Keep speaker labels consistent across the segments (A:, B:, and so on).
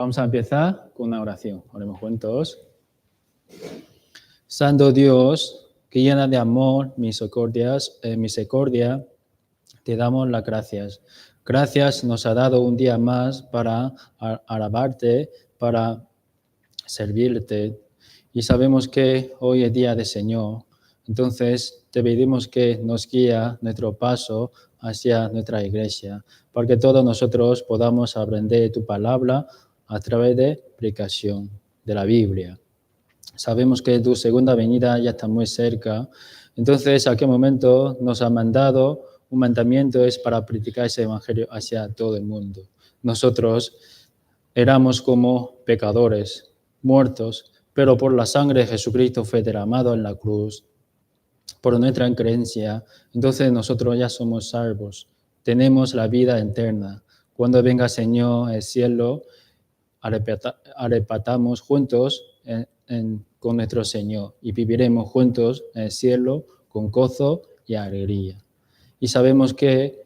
A: Vamos a empezar con una oración. Oremos juntos. Santo Dios, que llena de amor, misericordia, te damos las gracias. Gracias nos ha dado un día más para alabarte, para servirte. Y sabemos que hoy es día del Señor. Entonces te pedimos que nos guíe nuestro paso hacia nuestra iglesia, para que todos nosotros podamos aprender tu palabra a través de predicación de la Biblia. Sabemos que tu segunda venida ya está muy cerca. Entonces, ¿a qué momento nos ha mandado? Un mandamiento es para predicar ese evangelio hacia todo el mundo. Nosotros éramos como pecadores, muertos, pero por la sangre de Jesucristo fue derramado en la cruz, por nuestra creencia, entonces nosotros ya somos salvos, tenemos la vida eterna. Cuando venga el Señor el cielo, arrebatamos juntos con nuestro Señor y viviremos juntos en el cielo con gozo y alegría. Y sabemos que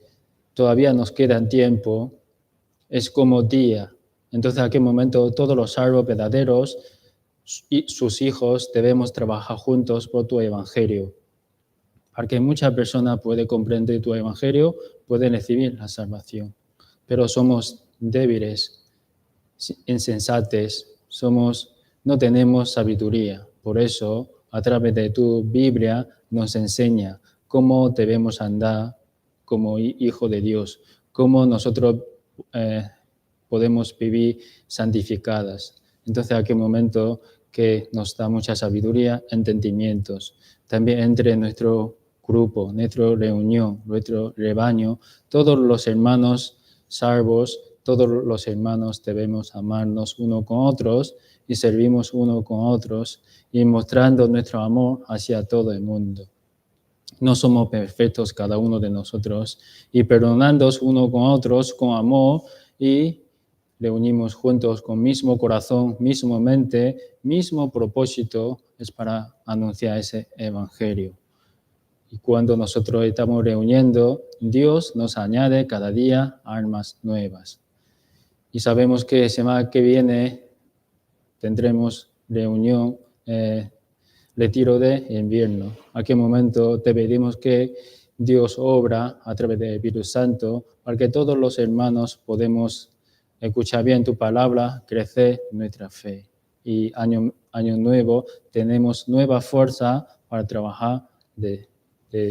A: todavía nos queda tiempo, es como día. Entonces, ¿a qué momento todos los salvos verdaderos y sus hijos debemos trabajar juntos por tu evangelio? Para que muchas personas puedan comprender tu evangelio, pueden recibir la salvación. Pero somos débiles, insensatos, no tenemos sabiduría. Por eso, a través de tu Biblia, nos enseña cómo debemos andar como hijo de Dios, cómo nosotros podemos vivir santificadas. Entonces, ¿a qué momento que nos da mucha sabiduría, entendimientos? También entre nuestro grupo, nuestra reunión, nuestro rebaño, todos los hermanos salvos, todos los hermanos debemos amarnos unos con otros y servimos unos con otros y mostrando nuestro amor hacia todo el mundo. No somos perfectos cada uno de nosotros y perdonándonos unos con otros con amor y reunimos juntos con mismo corazón, misma mente, mismo propósito, es para anunciar ese evangelio. Y cuando nosotros estamos reuniendo, Dios nos añade cada día almas nuevas. Y sabemos que semana que viene tendremos reunión, retiro de invierno. ¿A qué momento te pedimos que Dios obra a través del Espíritu Santo para que todos los hermanos podemos escuchar bien tu palabra, crecer nuestra fe? Y año nuevo tenemos nueva fuerza para trabajar de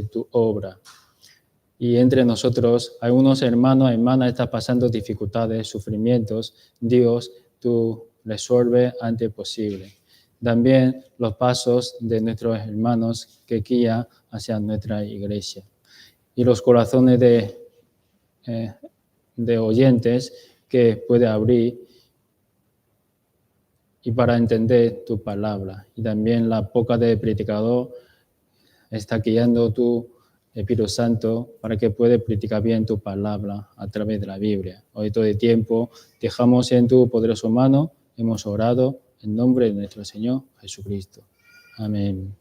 A: tu obra. Y entre nosotros, algunos hermanos y hermanas están pasando dificultades, sufrimientos. Dios, tú resuelve antes posible. También los pasos de nuestros hermanos que guían hacia nuestra iglesia. Y los corazones de oyentes que puede abrir y para entender tu palabra. Y también la boca del predicador está guiando tu Espíritu Santo para que pueda predicar bien tu palabra a través de la Biblia. Hoy todo el tiempo dejamos en tu poderoso mano, hemos orado en nombre de nuestro Señor Jesucristo. Amén.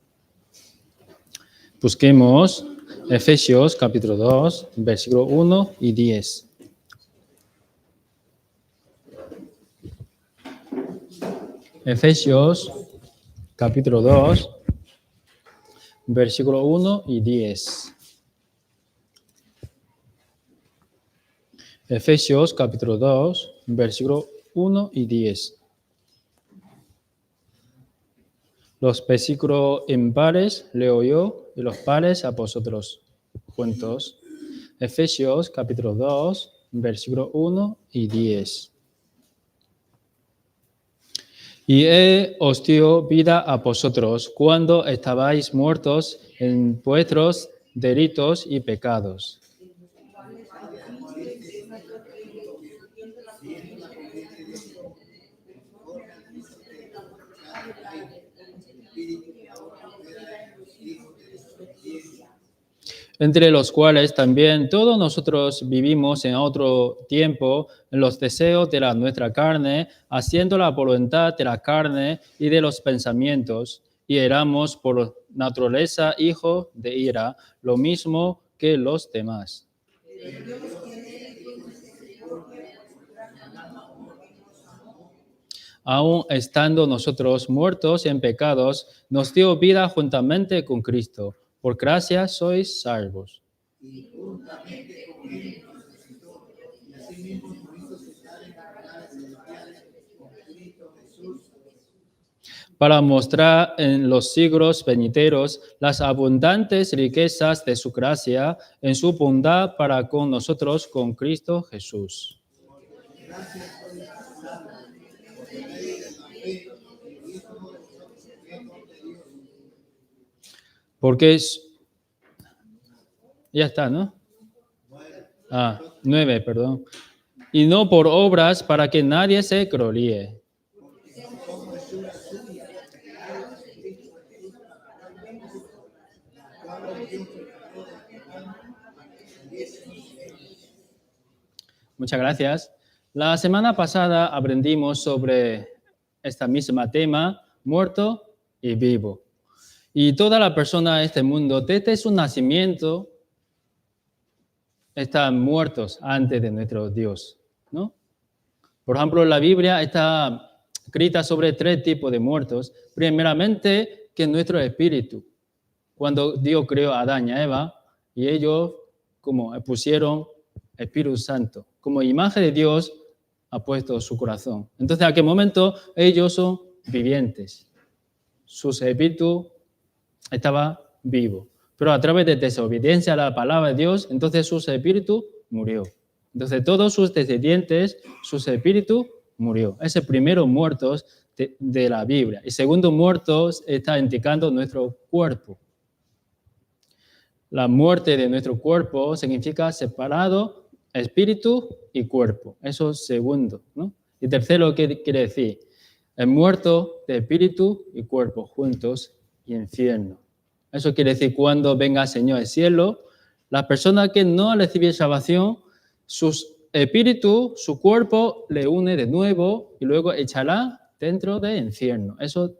A: Busquemos Efesios capítulo 2, versículo 1 y 10. Efesios capítulo 2, versículo 1 y 10. Efesios capítulo 2, versículo 1 y 10. Los versículos impares leo yo y los pares a vosotros juntos. Efesios capítulo 2, versículo 1 y 10. Y Él os dio vida a vosotros cuando estabais muertos en vuestros delitos y pecados. Entre los cuales también todos nosotros vivimos en otro tiempo en los deseos de nuestra carne, haciendo la voluntad de la carne y de los pensamientos, y éramos por naturaleza hijos de ira, lo mismo que los demás. aun estando nosotros muertos en pecados, nos dio vida juntamente con Cristo. Por gracia sois salvos.
B: Y juntamente con él nos resucitó, y asimismo nos hizo sentar en las realidades celestiales con Cristo Jesús,
A: para mostrar en los siglos venideros las abundantes riquezas de su gracia en su bondad para con nosotros con Cristo Jesús.
B: gracias por la salvación, por el medio de la fe, el Hijo de nosotros, de Dios.
A: Porque es... Ya está, ¿no? 9, perdón. Y no por obras para que nadie se gloríe. Muchas gracias. La semana pasada aprendimos sobre este mismo tema, muerto y vivo. Y toda la persona de este mundo, desde su nacimiento, están muertos antes de nuestro Dios, ¿no? Por ejemplo, la Biblia está escrita sobre 3 tipos de muertos. Primeramente, que nuestro espíritu. Cuando Dios creó a Adán y a Eva, y ellos como pusieron Espíritu Santo. Como imagen de Dios ha puesto su corazón. Entonces, ¿a aquel momento ellos son vivientes? Su espíritu estaba vivo. Pero a través de desobediencia a la palabra de Dios, entonces su espíritu murió. Entonces, todos sus descendientes, su espíritu murió. Es el primero muertos de la Biblia. Y segundo muertos está indicando nuestro cuerpo. La muerte de nuestro cuerpo significa separado espíritu y cuerpo. Eso es segundo, ¿no? Y tercero, ¿qué quiere decir? El muerto de espíritu y cuerpo juntos y infierno. Eso quiere decir cuando venga el Señor del cielo, las personas que no reciben salvación, su espíritu, su cuerpo le une de nuevo y luego echará dentro del infierno. Eso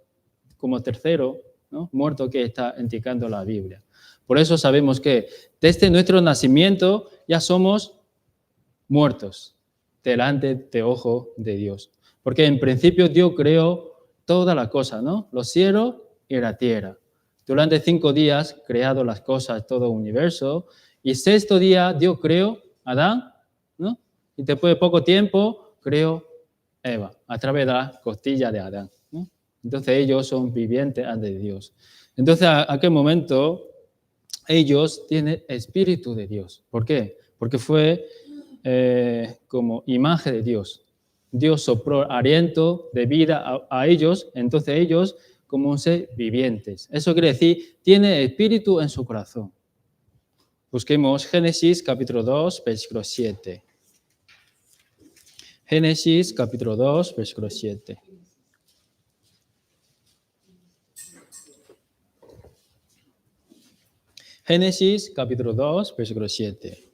A: como tercero, ¿no? Muerto que está indicando la Biblia. Por eso sabemos que desde nuestro nacimiento ya somos muertos delante de ojo de Dios. Porque en principio Dios creó todas las cosas, ¿no? Los cielos y la tierra. Durante 5 días creado las cosas, todo el universo. Y 6º día Dios creó a Adán, ¿no? Y después de poco tiempo creó Eva a través de la costilla de Adán, ¿no? Entonces ellos son vivientes ante Dios. Entonces a aquel momento ellos tienen espíritu de Dios. ¿Por qué? Porque fue como imagen de Dios. Dios sopló aliento de vida a ellos, entonces ellos como un ser vivientes. Eso quiere decir, tiene espíritu en su corazón. Busquemos Génesis capítulo 2, versículo 7. Génesis capítulo 2, versículo 7. Génesis capítulo 2, versículo 7.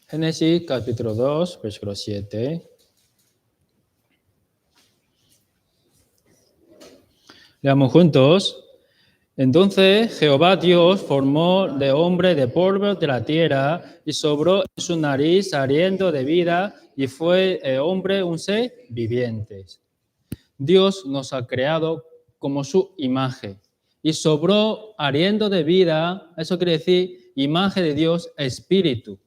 A: Génesis capítulo 2, versículo 7. Leamos juntos. Entonces Jehová Dios formó de hombre de polvo de la tierra y sobró en su nariz aliento de vida y fue el hombre un ser viviente. Dios nos ha creado como su imagen y sobró aliento de vida, eso quiere decir imagen de Dios, espíritu.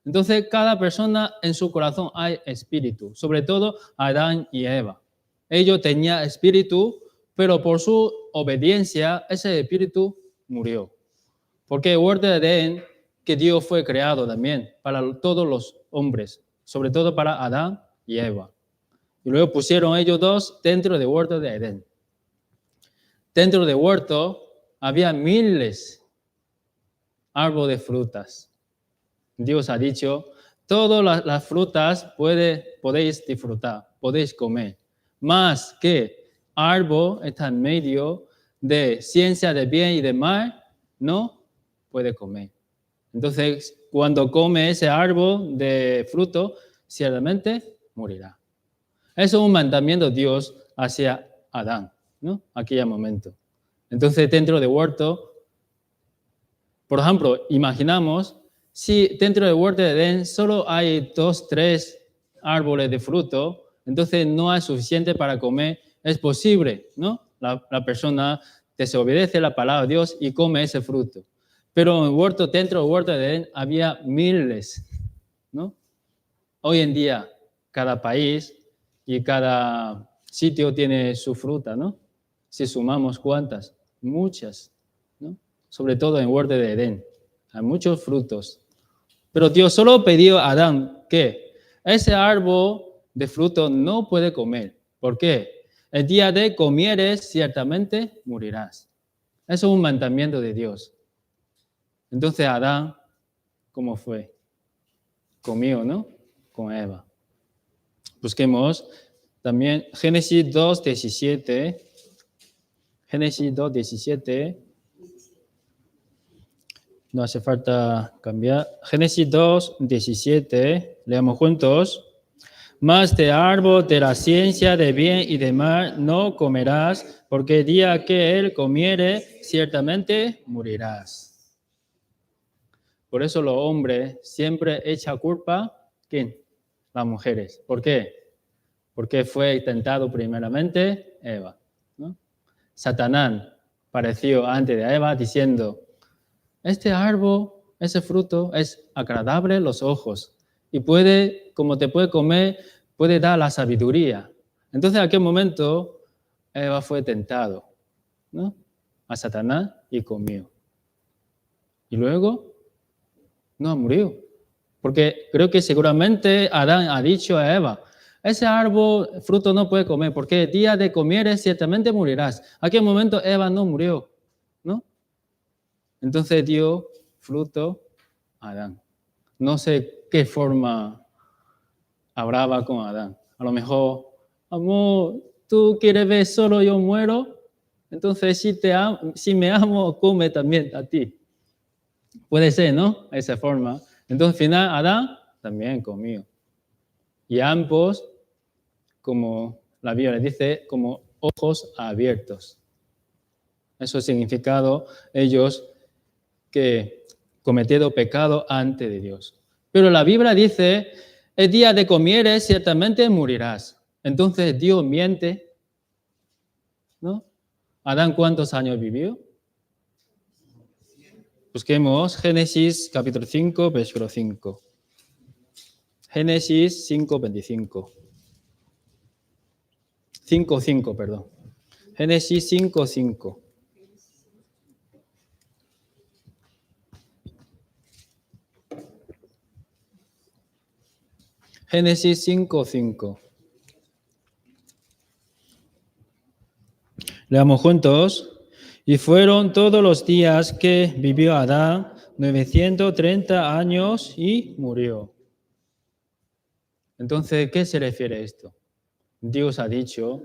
A: Entonces, cada persona en su corazón hay espíritu, sobre todo Adán y Eva. Ellos tenían espíritu, pero por su obediencia, ese espíritu murió. Porque el huerto de Edén, que Dios fue creado también para todos los hombres, sobre todo para Adán y Eva. Y luego pusieron ellos dos dentro del huerto de Edén. Dentro del huerto había miles de árboles de frutas. Dios ha dicho, todas las frutas podéis disfrutar, podéis comer. Más que árbol está en medio de ciencia de bien y de mal, no puede comer. Entonces, cuando come ese árbol de fruto, ciertamente morirá. Eso es un mandamiento de Dios hacia Adán, ¿no? Aquel momento. Entonces, dentro del huerto, por ejemplo, imaginamos si dentro del huerto de Edén solo hay 2, 3 árboles de fruto, entonces no es suficiente para comer. Es posible, ¿no? La persona desobedece la palabra de Dios y come ese fruto. Pero en el huerto, dentro del huerto de Edén había miles, ¿no? Hoy en día, cada país y cada sitio tiene su fruta, ¿no? Si sumamos cuántas, muchas, ¿no? Sobre todo en el huerto de Edén, hay muchos frutos. Pero Dios solo pidió a Adán que ese árbol de fruto no puede comer. ¿Por qué? El día de comieres, ciertamente morirás. Eso es un mandamiento de Dios. Entonces Adán, ¿cómo fue? Comió, ¿no? Con Eva. Busquemos también Génesis 2:17. Génesis 2:17. No hace falta cambiar. Génesis 2:17. Leamos juntos. Mas de árbol de la ciencia de bien y de mal no comerás, porque el día que él comiere, ciertamente morirás. Por eso los hombres siempre echan culpa, ¿quién? Las mujeres. ¿Por qué? Porque fue tentado primeramente Eva, ¿no? Satanás apareció antes de Eva diciendo, este árbol, ese fruto es agradable a los ojos y puede, como te puede comer, puede dar la sabiduría. Entonces, en aquel momento, Eva fue tentado, ¿no? A Satanás y comió. Y luego, no murió. Porque creo que seguramente Adán ha dicho a Eva, ese árbol, fruto no puede comer, porque el día de comieres ciertamente morirás. En aquel momento Eva no murió, ¿no? Entonces dio fruto a Adán. No sé qué forma hablaba con Adán. A lo mejor, amor, tú quieres ver solo yo muero, entonces si me amo, come también a ti. Puede ser, ¿no? Esa forma. Entonces al final Adán también comió. Y ambos, como la Biblia dice, como ojos abiertos. Eso ha significado ellos que cometieron pecado ante de Dios. Pero la Biblia dice, el día de comieres ciertamente morirás. Entonces Dios miente, ¿no? Adán, ¿cuántos años vivió? Busquemos Génesis capítulo 5, versículo 5. Génesis 5, 25. 5:5, perdón. Génesis 5:5. Génesis 5:5. Leamos juntos. Y fueron todos los días que vivió Adán 930 años y murió. Entonces, ¿qué se refiere a esto? Dios ha dicho,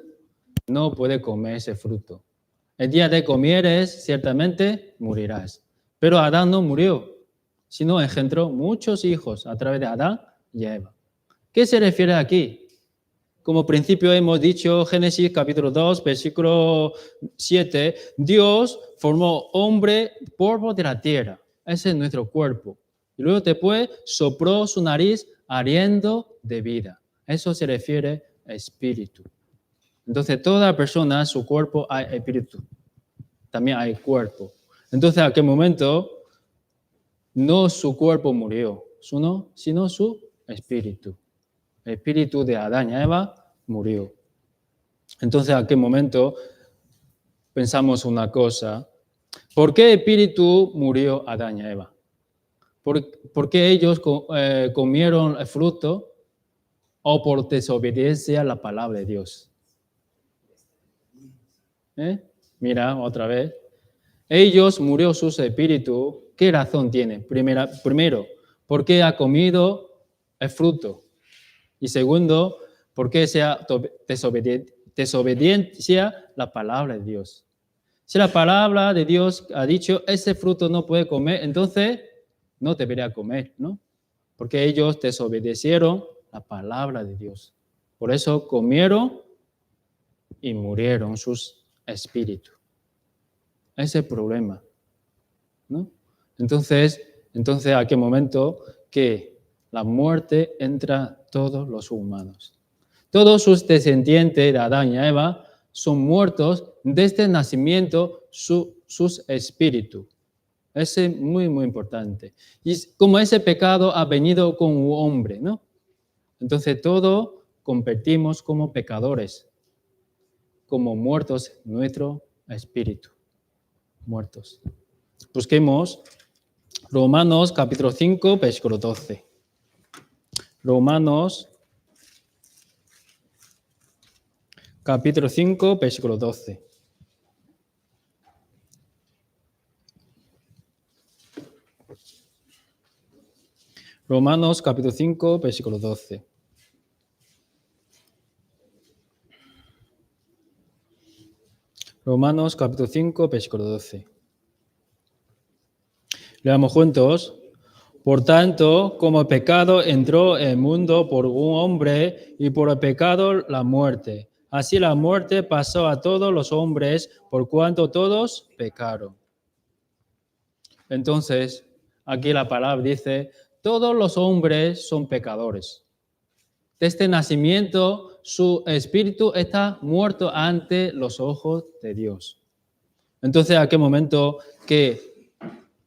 A: no puede comer ese fruto. El día de comieres, ciertamente morirás. Pero Adán no murió, sino engendró muchos hijos a través de Adán y Eva. ¿Qué se refiere aquí? Como principio hemos dicho, Génesis capítulo 2, versículo 7, Dios formó hombre polvo de la tierra. Ese es nuestro cuerpo. Y luego después sopló su nariz aliento de vida. Eso se refiere a espíritu. Entonces, toda persona, su cuerpo hay espíritu. También hay cuerpo. Entonces, a aquel momento, no su cuerpo murió, sino su espíritu. El espíritu de Adán y Eva murió. Entonces, en aquel momento, pensamos una cosa. ¿Por qué el espíritu murió Adán y Eva? ¿Por qué ellos comieron el fruto o por desobediencia a la palabra de Dios? Mira, otra vez. Ellos murió su espíritu. ¿Qué razón tiene? Primero, porque ha comido el fruto. Y segundo, porque sea desobediencia la palabra de Dios. Si la palabra de Dios ha dicho, ese fruto no puede comer, entonces no debería comer, ¿no? Porque ellos desobedecieron la palabra de Dios. Por eso comieron y murieron sus espíritus. Ese es el problema, ¿no? Entonces, Entonces, ¿a qué momento que la muerte entra a todos los humanos? Todos sus descendientes de Adán y Eva son muertos desde el nacimiento, sus espíritus. Eso es muy, muy importante. Y como ese pecado ha venido con un hombre, ¿no? Entonces todos convertimos como pecadores, como muertos en nuestro espíritu. Muertos. Busquemos Romanos capítulo 5, versículo 12. Romanos capítulo 5, versículo 12. Romanos capítulo 5, versículo 12. Romanos capítulo 5, versículo 12. Leamos juntos. Por tanto, como el pecado entró en el mundo por un hombre y por el pecado la muerte, así la muerte pasó a todos los hombres por cuanto todos pecaron. Entonces, aquí la palabra dice, todos los hombres son pecadores. Desde el nacimiento, su espíritu está muerto ante los ojos de Dios. Entonces, ¿a qué momento que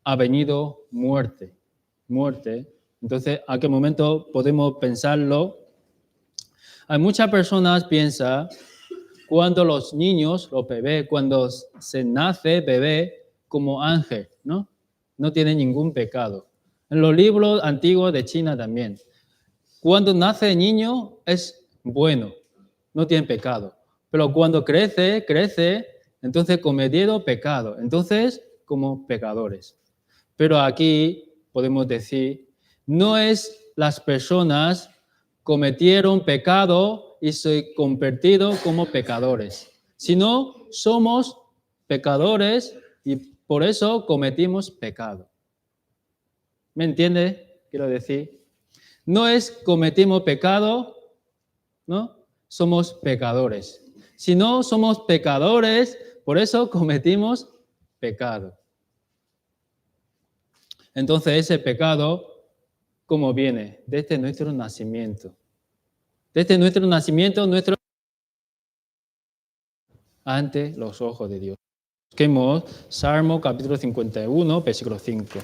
A: ha venido muerte? Entonces, ¿a qué momento podemos pensarlo? Hay muchas personas que piensan cuando los niños, los bebés, cuando se nace bebé como ángel, ¿no? No tiene ningún pecado. En los libros antiguos de China también. Cuando nace el niño es bueno, no tiene pecado. Pero cuando crece, entonces cometiendo pecado. Entonces, como pecadores. Pero aquí podemos decir, no es las personas cometieron pecado y se convirtieron como pecadores, sino somos pecadores y por eso cometimos pecado. ¿Me entiende? Quiero decir, no es cometimos pecado, ¿no? Somos pecadores. Si no somos pecadores, por eso cometimos pecado. Entonces ese pecado, ¿cómo viene? Desde nuestro nacimiento. Desde nuestro nacimiento, ante los ojos de Dios. Busquemos Salmo capítulo 51, versículo 5.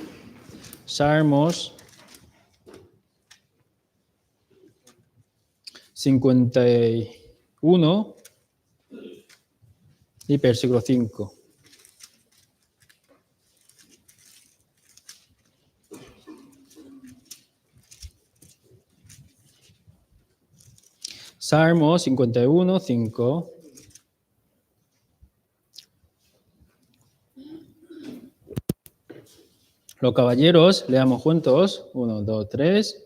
A: Salmos 51 y versículo 5. Salmo 51, 5. Los caballeros, leamos juntos. 1, 2, 3.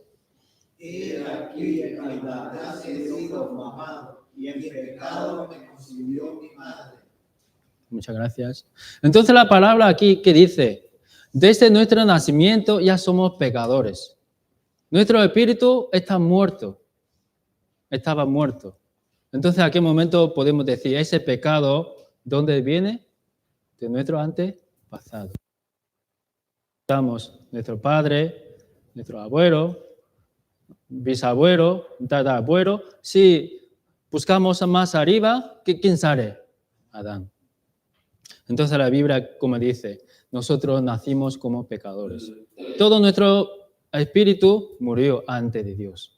B: He aquí en maldad he sido formado, y en pecado me concibió mi madre.
A: Muchas gracias. Entonces la palabra aquí que dice, desde nuestro nacimiento ya somos pecadores. Nuestro espíritu está muerto. Estaba muerto. Entonces, ¿a qué momento podemos decir ese pecado, dónde viene? De nuestro antepasado. Estamos nuestro padre, nuestro abuelo, bisabuelo, tatarabuelo. Si buscamos más arriba, ¿quién sale? Adán. Entonces la Biblia, como dice, nosotros nacimos como pecadores. Todo nuestro espíritu murió antes de Dios.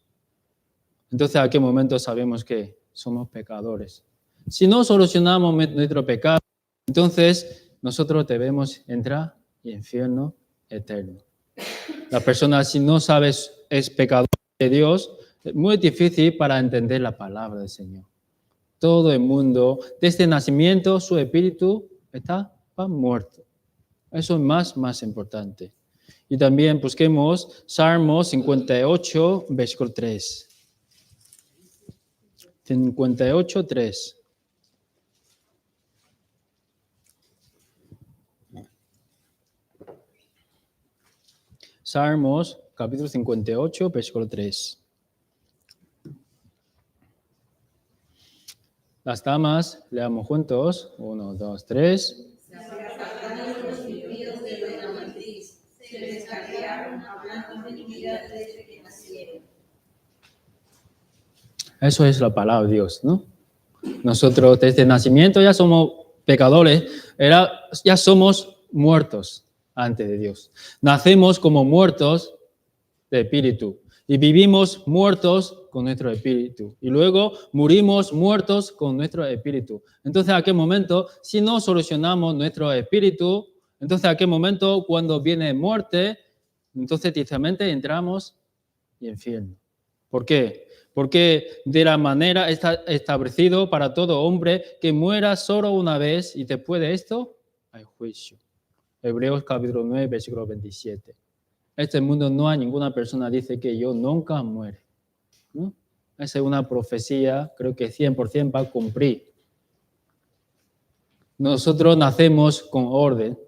A: Entonces, ¿a qué momento sabemos que somos pecadores? Si no solucionamos nuestro pecado, entonces nosotros debemos entrar en infierno eterno. La persona, si no sabe es pecador de Dios, es muy difícil para entender la palabra del Señor. Todo el mundo, desde el nacimiento, su espíritu está muerto. Eso es más importante. Y también busquemos Salmo 58, versículo 3. 58, 3. Salmos, capítulo 58, versículo 3. Las damas, leamos juntos. 1, 2, 3.
C: Se apartaron los impíos de la matriz, se descarriaron iniquidad desde que nacieron.
A: Eso es la palabra de Dios, ¿no? Nosotros desde el nacimiento ya somos pecadores, ya somos muertos ante de Dios. Nacemos como muertos de espíritu y vivimos muertos con nuestro espíritu. Y luego morimos muertos con nuestro espíritu. Entonces, ¿a qué momento? Si no solucionamos nuestro espíritu, entonces, ¿a qué momento? Cuando viene muerte, entonces directamente entramos en el infierno. ¿Por qué? Porque de la manera está establecido para todo hombre que muera solo una vez y después de esto hay juicio. Hebreos capítulo 9, versículo 27. En este mundo no hay ninguna persona que dice que yo nunca muere, ¿no? Esa es una profecía, creo que 100% va a cumplir. Nosotros nacemos con orden,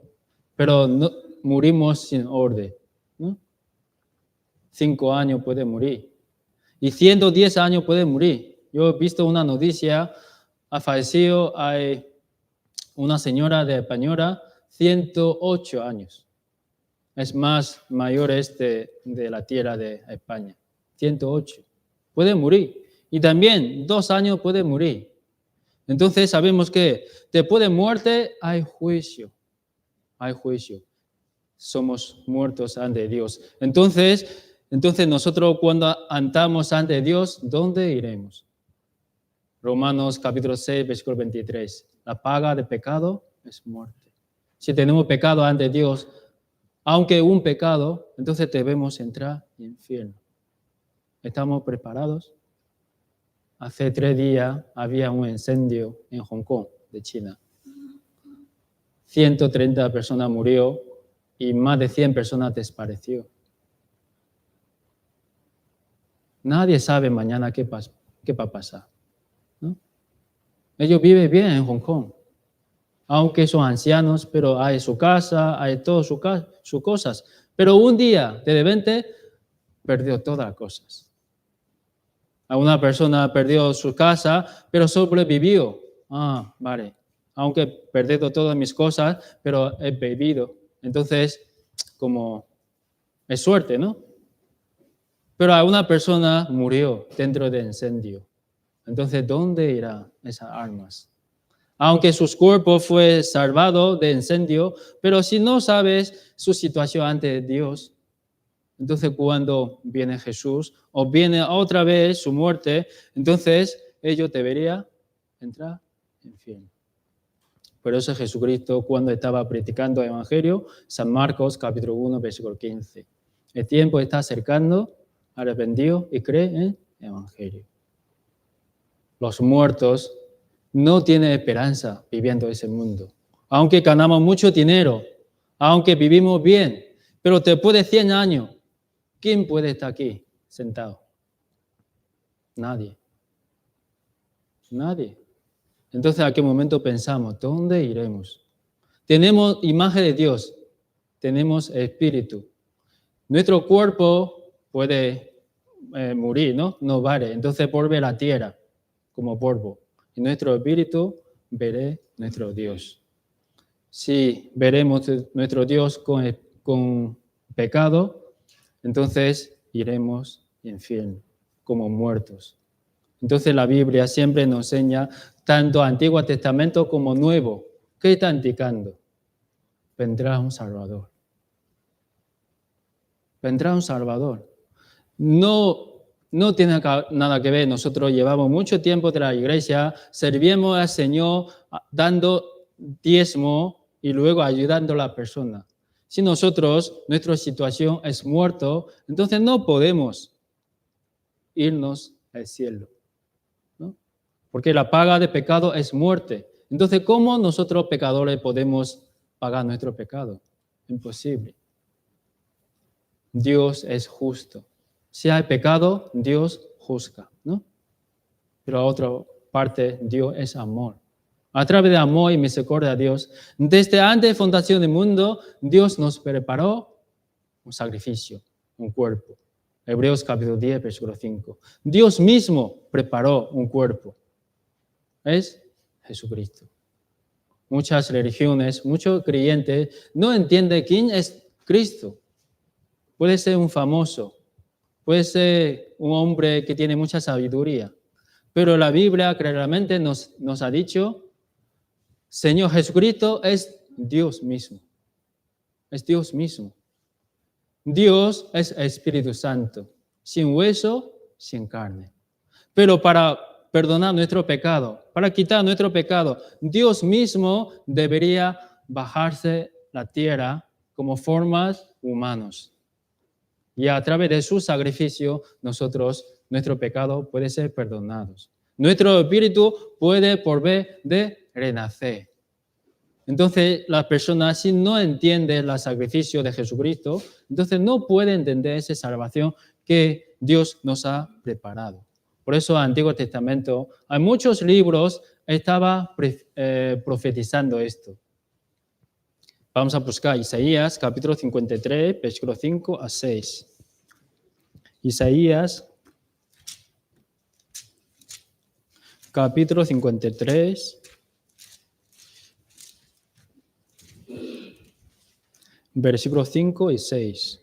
A: pero no, morimos sin orden, ¿no? 5 años puede morir. Y 110 años puede morir. Yo he visto una noticia, ha fallecido hay una señora de española, 108 años. Es más mayor de la tierra de España. 108. Puede morir. Y también 2 años puede morir. Entonces sabemos que después de muerte hay juicio. Hay juicio. Somos muertos ante Dios. Entonces nosotros cuando andamos ante Dios, ¿dónde iremos? Romanos capítulo 6, versículo 23. La paga de pecado es muerte. Si tenemos pecado ante Dios, aunque un pecado, entonces debemos entrar en el infierno. ¿Estamos preparados? Hace 3 días había un incendio en Hong Kong, de China. 130 personas murieron y más de 100 personas desaparecieron. Nadie sabe mañana qué va a pasar, ¿no? Ellos viven bien en Hong Kong, aunque son ancianos, pero hay su casa, hay todas sus cosas. Pero un día, de repente, perdió todas las cosas. Una persona perdió su casa, pero sobrevivió. Vale. Aunque he perdido todas mis cosas, pero he vivido. Entonces, como es suerte, ¿no? Pero una persona murió dentro del incendio. Entonces, ¿dónde irán esas almas? Aunque sus cuerpos fue salvado del incendio, pero si no sabes su situación ante Dios, entonces cuando viene Jesús o viene otra vez su muerte, entonces ellos deberían entrar en infierno. Por eso Jesucristo, cuando estaba predicando el Evangelio, San Marcos capítulo 1, versículo 15. El tiempo está acercando, arrepentido y cree en el Evangelio. Los muertos no tienen esperanza viviendo ese mundo. Aunque ganamos mucho dinero, aunque vivimos bien, pero después de 100 años, ¿quién puede estar aquí sentado? Nadie. Nadie. Entonces, ¿a qué momento pensamos? ¿Dónde iremos? Tenemos imagen de Dios, tenemos espíritu. Nuestro cuerpo puede morir, ¿no? No vale. Entonces vuelve a la tierra como polvo. Y nuestro espíritu veré nuestro Dios. Si veremos nuestro Dios con pecado, entonces iremos al infierno como muertos. Entonces la Biblia siempre nos enseña, tanto Antiguo Testamento como Nuevo, ¿qué está indicando? Vendrá un Salvador. Vendrá un Salvador. No tiene nada que ver. Nosotros llevamos mucho tiempo de la iglesia, servimos al Señor dando diezmo y luego ayudando a la persona. Si nosotros, nuestra situación es muerto, entonces no podemos irnos al cielo, ¿no? Porque la paga de pecado es muerte. Entonces, ¿cómo nosotros pecadores podemos pagar nuestro pecado? Imposible. Dios es justo. Si hay pecado, Dios juzga, ¿no? Pero a otra parte, Dios es amor. A través de amor y misericordia de Dios, desde antes de la fundación del mundo, Dios nos preparó un sacrificio, un cuerpo. Hebreos capítulo 10, versículo 5. Dios mismo preparó un cuerpo. Es Jesucristo. Muchas religiones, muchos creyentes no entienden quién es Cristo. puede ser un famoso, puede ser un hombre que tiene mucha sabiduría, pero la Biblia claramente nos ha dicho, Señor Jesucristo es Dios mismo, es Dios mismo. Dios es Espíritu Santo, sin hueso, sin carne. Pero para perdonar nuestro pecado, para quitar nuestro pecado, Dios mismo debería bajarse la tierra como formas humanos. Y a través de su sacrificio, nuestro pecado puede ser perdonado. Nuestro espíritu puede volver de renacer. Entonces, las personas, si no entienden el sacrificio de Jesucristo, entonces no pueden entender esa salvación que Dios nos ha preparado. Por eso, en el Antiguo Testamento, hay muchos libros que estaban profetizando esto. Vamos a buscar Isaías, capítulo 53, versículo 5 a 6. Isaías, capítulo 53, versículos 5 y 6.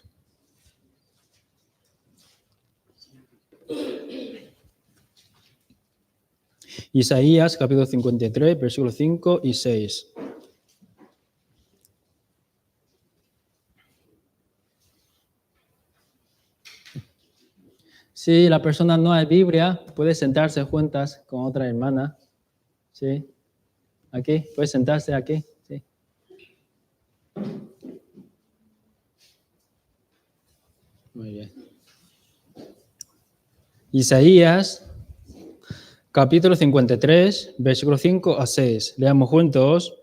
A: Isaías, capítulo 53, versículos 5 y 6. Si la persona no hay Biblia, puede sentarse juntas con otra hermana. ¿Sí? Aquí, puede sentarse aquí. ¿Sí? Muy bien. Isaías, capítulo 53, versículo 5 a 6. Leamos juntos.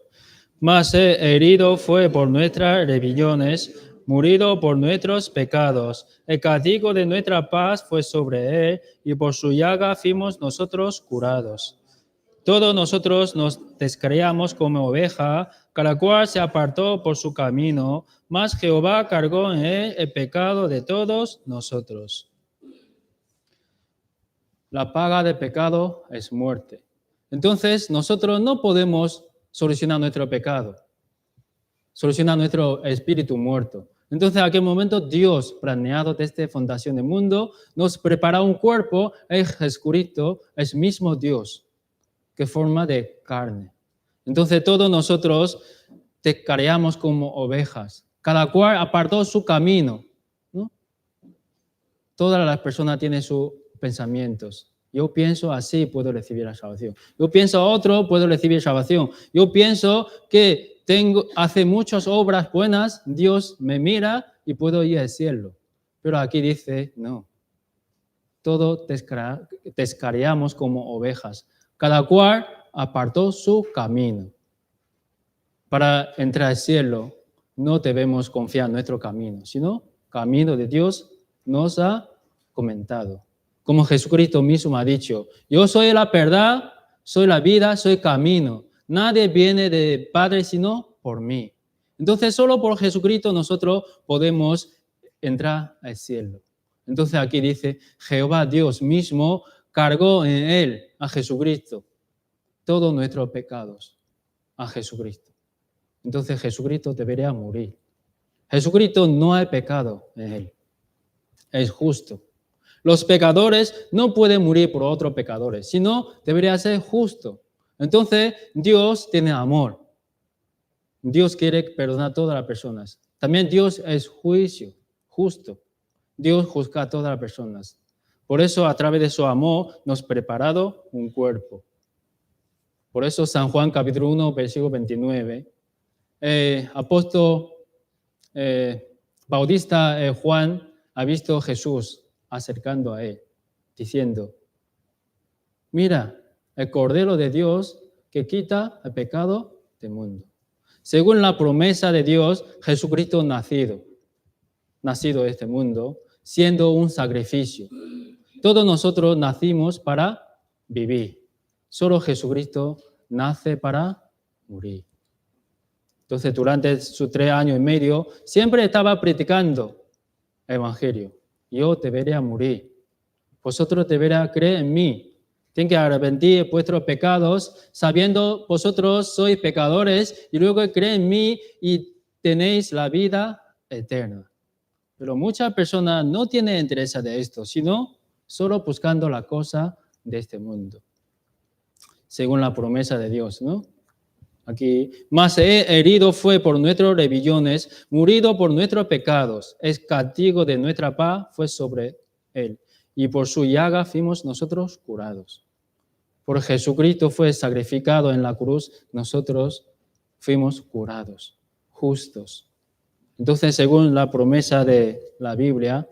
A: Mas herido fue por nuestras rebeliones, murido por nuestros pecados. El castigo de nuestra paz fue sobre él, y por su llaga fuimos nosotros curados. Todos nosotros nos descarriamos como oveja, cada cual se apartó por su camino, mas Jehová cargó en él el pecado de todos nosotros. La paga del pecado es muerte. Entonces, nosotros no podemos solucionar nuestro pecado, solucionar nuestro espíritu muerto. Entonces, en aquel momento, Dios, planeado desde la fundación del mundo, nos prepara un cuerpo, es Jesucristo, es mismo Dios, que forma de carne. Entonces, todos nosotros descarriamos como ovejas. Cada cual apartó su camino, ¿no? Todas las personas tienen sus pensamientos. Yo pienso así, puedo recibir la salvación. Yo pienso otro, puedo recibir salvación. Yo pienso que hace muchas obras buenas, Dios me mira y puedo ir al cielo. Pero aquí dice, no. Todos descarriamos como ovejas. Cada cual apartó su camino. Para entrar al cielo, no debemos confiar en nuestro camino, sino camino de Dios nos ha comentado. Como Jesucristo mismo ha dicho, yo soy la verdad, soy la vida, soy camino. Nadie viene del Padre sino por mí. Entonces, solo por Jesucristo nosotros podemos entrar al cielo. Entonces, aquí dice, Jehová Dios mismo cargó en él, a Jesucristo, todos nuestros pecados, a Jesucristo. Entonces, Jesucristo debería morir. Jesucristo no hay pecado en él. Es justo. Los pecadores no pueden morir por otros pecadores, sino debería ser justo. Entonces, Dios tiene amor. Dios quiere perdonar a todas las personas. También Dios es justo. Dios juzga a todas las personas. Por eso, a través de su amor, nos ha preparado un cuerpo. Por eso, San Juan, capítulo 1, versículo 29, apóstol Bautista Juan ha visto a Jesús acercando a él, diciendo, mira, el Cordero de Dios que quita el pecado del mundo. Según la promesa de Dios, Jesucristo nacido de este mundo, siendo un sacrificio. Todos nosotros nacimos para vivir. Solo Jesucristo nace para morir. Entonces, durante sus 3 años y medio, siempre estaba predicando el Evangelio. Yo debería morir. Vosotros deberíais creer en mí. Tienen que arrepentir vuestros pecados, sabiendo vosotros sois pecadores, y luego creed en mí y tenéis la vida eterna. Pero muchas personas no tienen interés de esto, sino solo buscando la cosa de este mundo, según la promesa de Dios, ¿no? Aquí, mas herido fue por nuestras rebeliones, murido por nuestros pecados, el castigo de nuestra paz fue sobre él, y por su llaga fuimos nosotros curados. Por Jesucristo fue sacrificado en la cruz, nosotros fuimos curados, justos. Entonces, según la promesa de la Biblia,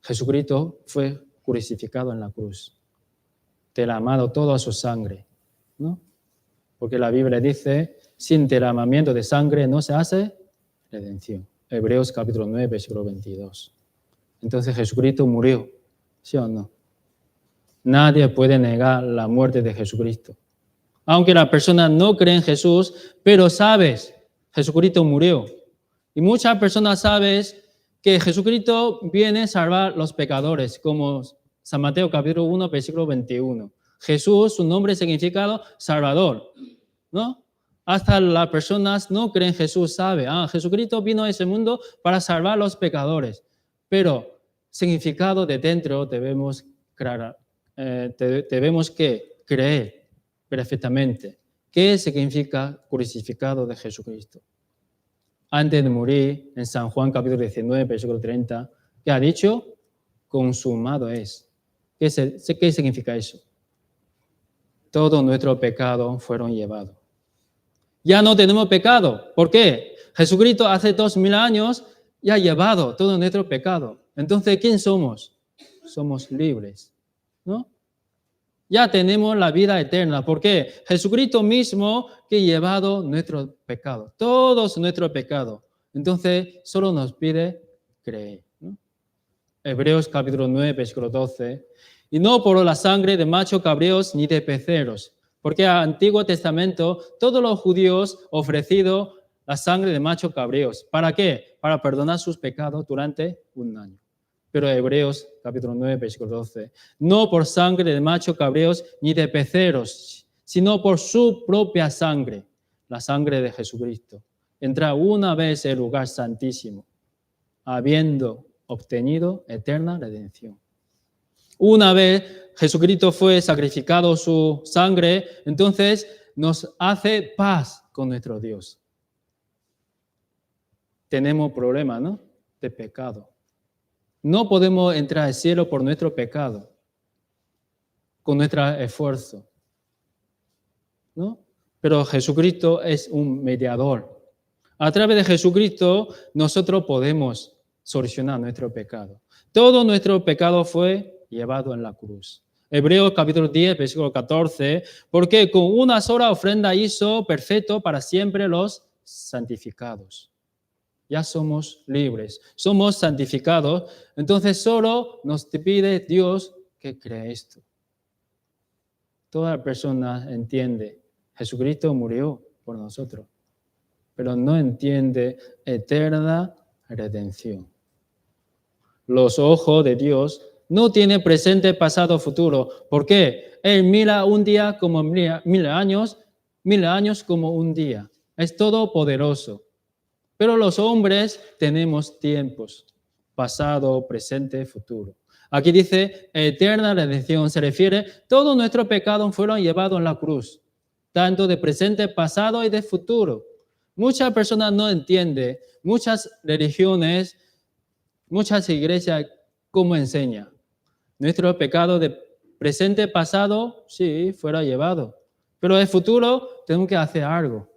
A: Jesucristo fue crucificado en la cruz, derramado toda su sangre, ¿no? Porque la Biblia dice, sin derramamiento de sangre no se hace redención. Hebreos capítulo 9, versículo 22. Entonces Jesucristo murió, ¿sí o no? Nadie puede negar la muerte de Jesucristo. Aunque la persona no cree en Jesús, pero sabes, Jesucristo murió. Y muchas personas saben que Jesucristo viene a salvar los pecadores, como San Mateo capítulo 1, versículo 21. Jesús, su nombre significado Salvador, ¿no? Hasta las personas no creen en Jesús, sabe, Jesucristo vino a ese mundo para salvar a los pecadores. Pero significado de dentro debemos que creer perfectamente qué significa crucificado de Jesucristo. Antes de morir, en San Juan capítulo 19, versículo 30, ¿qué ha dicho? Consumado es. ¿Qué significa eso? Todos nuestros pecados fueron llevados. Ya no tenemos pecado. ¿Por qué? Jesucristo hace 2000 años ya ha llevado todo nuestro pecado. Entonces, ¿quién somos? Somos libres, ¿no? Ya tenemos la vida eterna. ¿Por qué? Jesucristo mismo que ha llevado nuestros pecados, todos nuestros pecados. Entonces, solo nos pide creer, ¿no? Hebreos capítulo 9, versículo 12. Y no por la sangre de machos cabríos ni de becerros, porque en el Antiguo Testamento todos los judíos ofrecido la sangre de machos cabríos. ¿Para qué? Para perdonar sus pecados durante un año. Pero Hebreos capítulo 9, versículo 12. No por sangre de machos cabríos ni de becerros, sino por su propia sangre, la sangre de Jesucristo. Entra una vez en el lugar santísimo, habiendo obtenido eterna redención. Una vez Jesucristo fue sacrificado su sangre, entonces nos hace paz con nuestro Dios. Tenemos problemas, ¿no? De pecado. No podemos entrar al cielo por nuestro pecado, con nuestro esfuerzo, ¿no? Pero Jesucristo es un mediador. A través de Jesucristo nosotros podemos solucionar nuestro pecado. Todo nuestro pecado fue llevado en la cruz. Hebreos capítulo 10, versículo 14, porque con una sola ofrenda hizo perfecto para siempre los santificados. Ya somos libres, somos santificados, entonces solo nos pide Dios que crea esto. Toda persona entiende, Jesucristo murió por nosotros, pero no entiende eterna redención. Los ojos de Dios no tienen presente, pasado, futuro. ¿Por qué? Él mira un día como mil años como un día. Es todopoderoso. Pero los hombres tenemos tiempos, pasado, presente, futuro. Aquí dice, eterna redención, se refiere, todos nuestros pecados fueron llevados en la cruz, tanto de presente, pasado y de futuro. Muchas personas no entienden, muchas religiones, muchas iglesias, ¿cómo enseñan? Nuestro pecado de presente, pasado, sí, fuera llevado. Pero el futuro tenemos que hacer algo.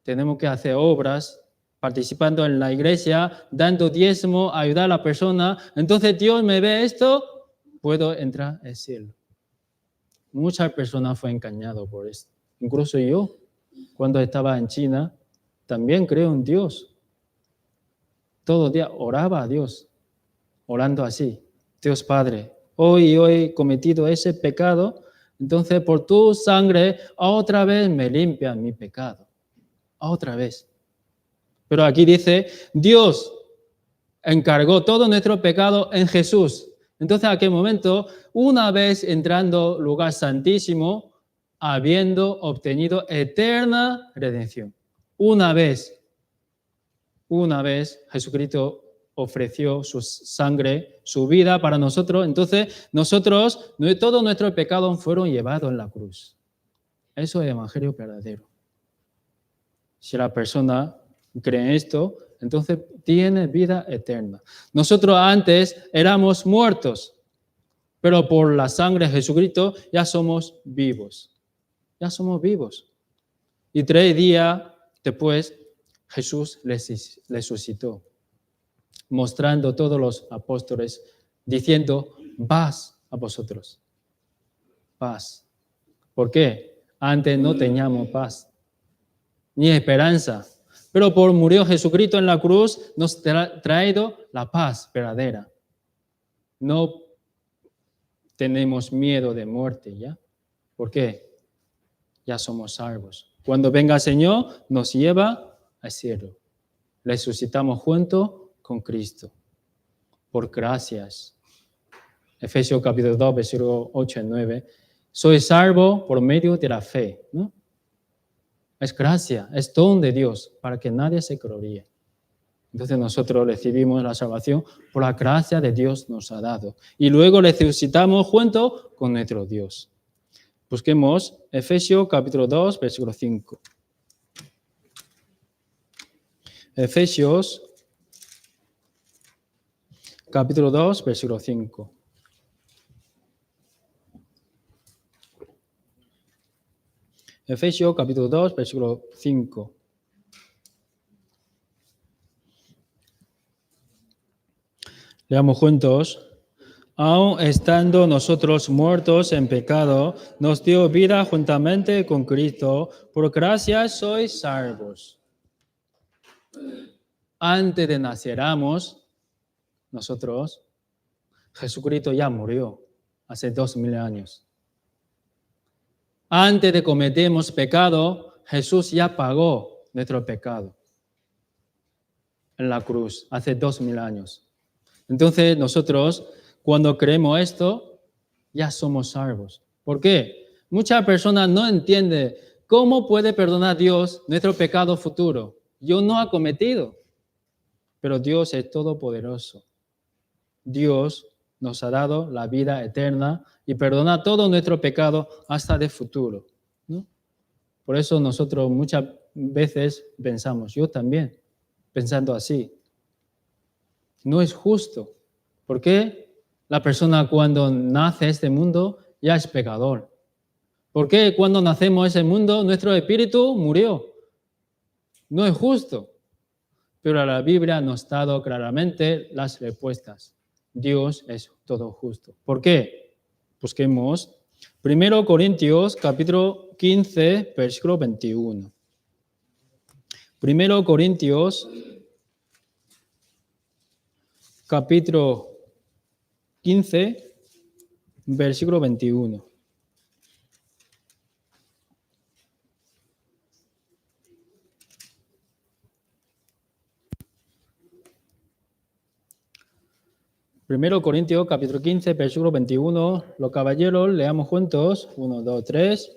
A: Tenemos que hacer obras, participando en la iglesia, dando diezmo, ayudar a la persona. Entonces Dios me ve esto, puedo entrar al cielo. Muchas personas fueron engañadas por esto. Incluso yo, cuando estaba en China, también creo en Dios. Todo el día oraba a Dios, orando así. Dios Padre, hoy he cometido ese pecado, entonces por tu sangre otra vez me limpia mi pecado. Otra vez. Pero aquí dice, Dios encargó todo nuestro pecado en Jesús. Entonces, ¿a qué momento? Una vez entrando al lugar santísimo, habiendo obtenido eterna redención. Una vez Jesucristo ofreció su sangre, su vida para nosotros. Entonces, todos nuestros pecados fueron llevados en la cruz. Eso es el evangelio verdadero. Si la persona cree en esto, entonces tiene vida eterna. Nosotros antes éramos muertos, pero por la sangre de Jesucristo ya somos vivos. Ya somos vivos. Y 3 días después, Jesús resucitó, mostrando a todos los apóstoles, diciendo, paz a vosotros. Paz. ¿Por qué? Antes no teníamos paz, ni esperanza. Pero por murió Jesucristo en la cruz, nos ha traído la paz verdadera. No tenemos miedo de muerte, ¿ya? ¿Por qué? Ya somos salvos. Cuando venga el Señor, nos lleva al cielo. Resucitamos junto con Cristo. Por gracias. Efesios capítulo 2, versículos 8 y 9. Soy salvo por medio de la fe, ¿no? Es gracia, es don de Dios, para que nadie se gloríe. Entonces nosotros recibimos la salvación por la gracia de Dios nos ha dado. Y luego resucitamos junto con nuestro Dios. Busquemos Efesios capítulo 2, versículo 5. Efesios capítulo 2, versículo 5. Efesios capítulo 2, versículo 5. Leamos juntos. Aun estando nosotros muertos en pecado, nos dio vida juntamente con Cristo. Por gracia sois salvos. Antes de naciéramos, nosotros, Jesucristo ya murió hace 2000 años. Antes de cometemos pecado, Jesús ya pagó nuestro pecado en la cruz hace 2000 años. Entonces nosotros, cuando creemos esto, ya somos salvos. ¿Por qué? Muchas personas no entienden cómo puede perdonar Dios nuestro pecado futuro. Yo no he cometido, pero Dios es todopoderoso. Dios nos ha dado la vida eterna y perdona todo nuestro pecado hasta el futuro, ¿no? Por eso nosotros muchas veces pensamos, yo también, pensando así, no es justo. ¿Por qué? La persona cuando nace en este mundo ya es pecador. ¿Por qué cuando nacemos en ese mundo nuestro espíritu murió? No es justo. Pero la Biblia nos ha dado claramente las respuestas. Dios es todo justo. ¿Por qué? Busquemos 1 Corintios capítulo 15, versículo 21. 1 Corintios capítulo 15, versículo 21. Primero Corintios, capítulo 15, versículo 21. Los caballeros, leamos juntos. 1, 2, 3.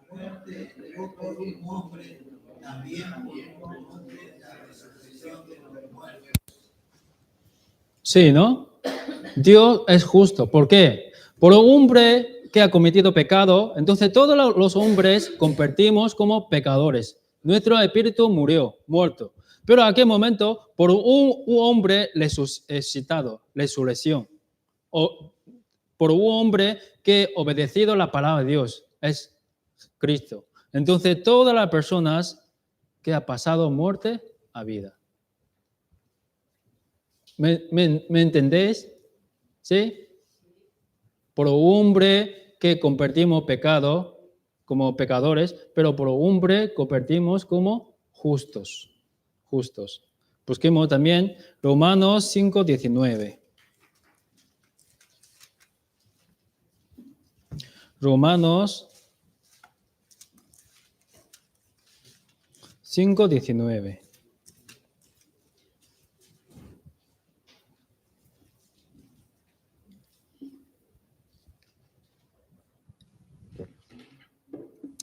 B: Muerte creó por un hombre, también por un hombre la resurrección de los muertos.
A: Sí, ¿no? Dios es justo. ¿Por qué? Por un hombre que ha cometido pecado, entonces todos los hombres convertimos como pecadores. Nuestro espíritu murió, muerto. Pero ¿a qué momento? Por un hombre resucitado, resurrección. O por un hombre que ha obedecido la palabra de Dios, es Cristo. Entonces todas las personas que han pasado muerte a vida. ¿Me entendéis? ¿Sí? Por un hombre que convertimos pecado como pecadores, pero por un hombre convertimos como justos. Busquemos también Romanos 5, 19. Romanos 5, 19.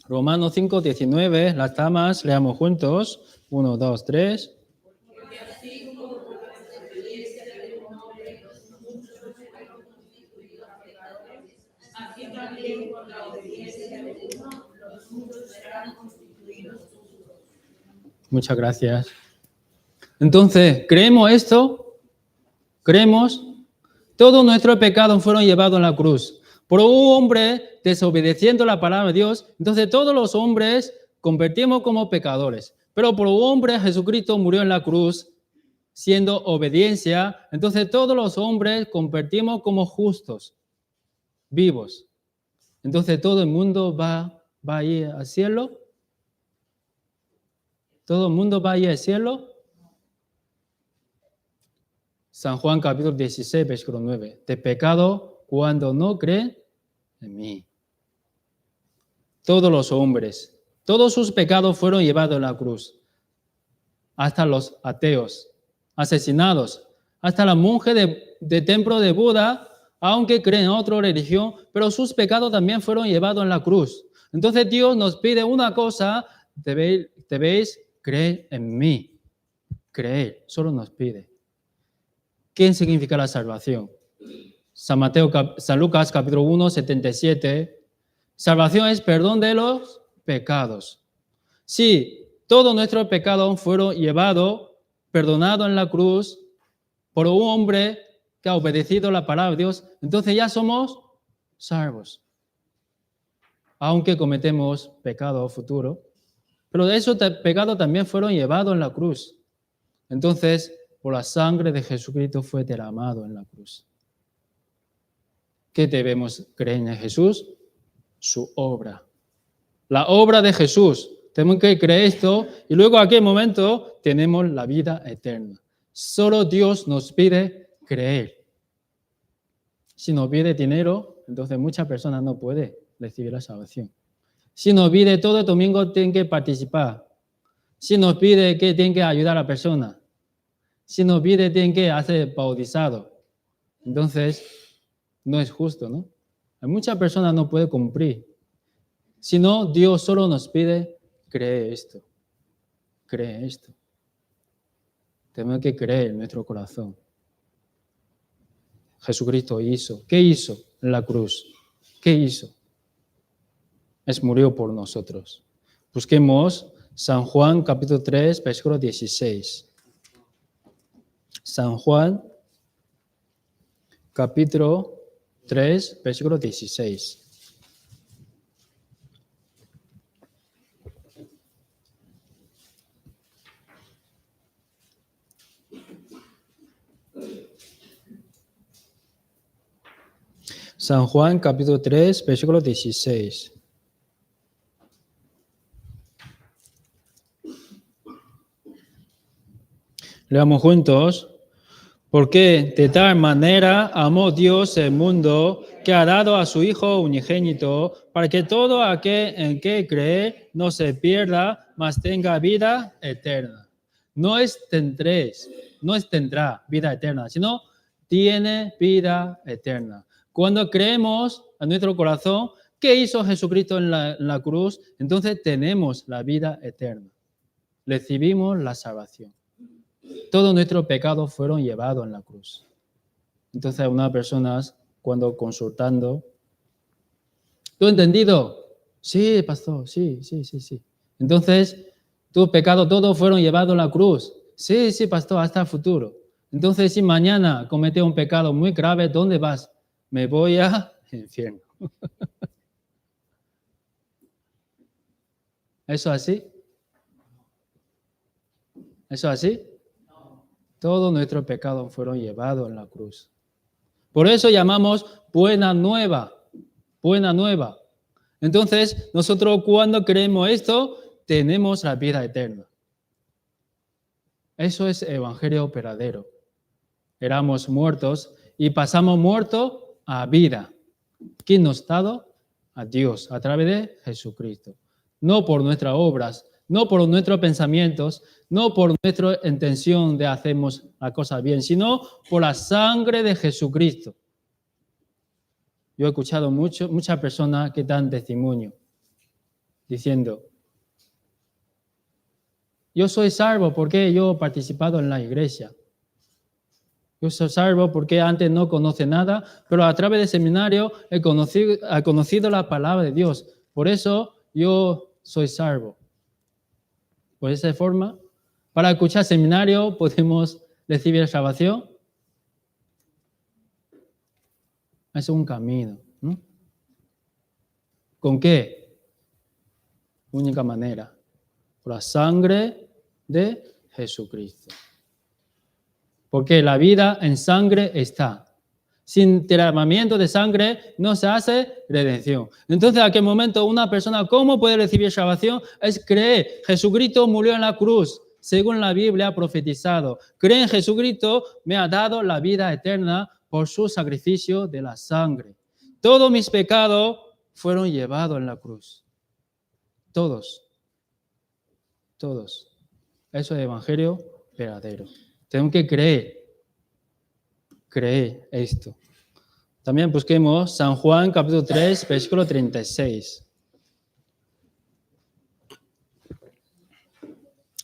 A: Romanos 5, 19, las damas, leamos juntos. 1, 2, 3.
C: Porque así como también por la obediencia de uno, los muchos serán constituidos justos.
A: Muchas gracias. Entonces, ¿creemos esto? ¿Creemos? Todos nuestros pecados fueron llevados a la cruz. Por un hombre desobedeciendo la palabra de Dios, entonces todos los hombres convertimos como pecadores. Pero por un hombre Jesucristo murió en la cruz, siendo obediencia, entonces todos los hombres convertimos como justos, vivos. Entonces todo el mundo va a ir al cielo. ¿Todo el mundo va a ir al cielo? San Juan capítulo 16, versículo 9. De pecado cuando no creen en mí. Todos los hombres, todos sus pecados fueron llevados a la cruz. Hasta los ateos, asesinados, hasta la monja de templo de Buda, aunque creen en otra religión, pero sus pecados también fueron llevados en la cruz. Entonces Dios nos pide una cosa, debéis creer en mí. Creer, solo nos pide. ¿Qué significa la salvación? San Lucas capítulo 1, 77. Salvación es perdón de los pecados. Sí, todos nuestros pecados fueron llevados, perdonados en la cruz por un hombre que ha obedecido la palabra de Dios. Entonces ya somos salvos. Aunque cometemos pecado futuro, pero esos pecados también fueron llevados en la cruz. Entonces, por la sangre de Jesucristo fue derramado en la cruz. ¿Qué debemos creer en Jesús? Su obra. La obra de Jesús. Tenemos que creer esto y luego a aquel momento tenemos la vida eterna. Solo Dios nos pide creer. Si nos pide dinero, entonces muchas personas no pueden recibir la salvación. Si nos pide todo el domingo, tienen que participar. Si nos pide que tienen que ayudar a la persona. Si nos pide, tienen que hacer bautizado. Entonces, no es justo, ¿no? Muchas personas no pueden cumplir. Si no, Dios solo nos pide, cree esto. Cree esto. Tenemos que creer en nuestro corazón. Jesucristo hizo. ¿Qué hizo en la cruz? ¿Qué hizo? Murió por nosotros. Busquemos San Juan capítulo 3, versículo 16. San Juan, capítulo 3, versículo 16. San Juan, capítulo 3, versículo 16. Leamos juntos. Porque de tal manera amó Dios el mundo que ha dado a su Hijo unigénito para que todo aquel en que cree no se pierda, mas tenga vida eterna. No tendrá vida eterna, sino tiene vida eterna. Cuando creemos en nuestro corazón, ¿qué hizo Jesucristo en la cruz? Entonces tenemos la vida eterna. Recibimos la salvación. Todos nuestros pecados fueron llevados en la cruz. Entonces, unas personas, cuando consultando, ¿tú has entendido? Sí, pastor, sí. Entonces, tus pecados todos fueron llevados en la cruz. Sí, pastor, hasta el futuro. Entonces, si mañana cometes un pecado muy grave, ¿dónde vas? Me voy al infierno. ¿Eso así? ¿Eso así? Todos nuestros pecados fueron llevados en la cruz. Por eso llamamos buena nueva. Buena nueva. Entonces, nosotros cuando creemos esto, tenemos la vida eterna. Eso es evangelio verdadero. Éramos muertos y pasamos muertos a vida. ¿Quién nos ha dado? A Dios, a través de Jesucristo. No por nuestras obras, no por nuestros pensamientos, no por nuestra intención de hacernos las cosas bien, sino por la sangre de Jesucristo. Yo he escuchado muchas personas que dan testimonio diciendo, yo soy salvo porque yo he participado en la iglesia. Yo soy salvo porque antes no conoce nada, pero a través del seminario he conocido la palabra de Dios. Por eso yo soy salvo. Por esa forma, para escuchar seminario podemos recibir salvación. Es un camino, ¿no? ¿Con qué? Única manera, por la sangre de Jesucristo. Porque la vida en sangre está. Sin derramamiento de sangre no se hace redención. Entonces, ¿a qué momento una persona cómo puede recibir salvación? Es creer. Jesucristo murió en la cruz, según la Biblia ha profetizado. Creer en Jesucristo me ha dado la vida eterna por su sacrificio de la sangre. Todos mis pecados fueron llevados en la cruz. Todos. Todos. Eso es el evangelio verdadero. Tenemos que creer esto. También busquemos San Juan capítulo 3, versículo 36.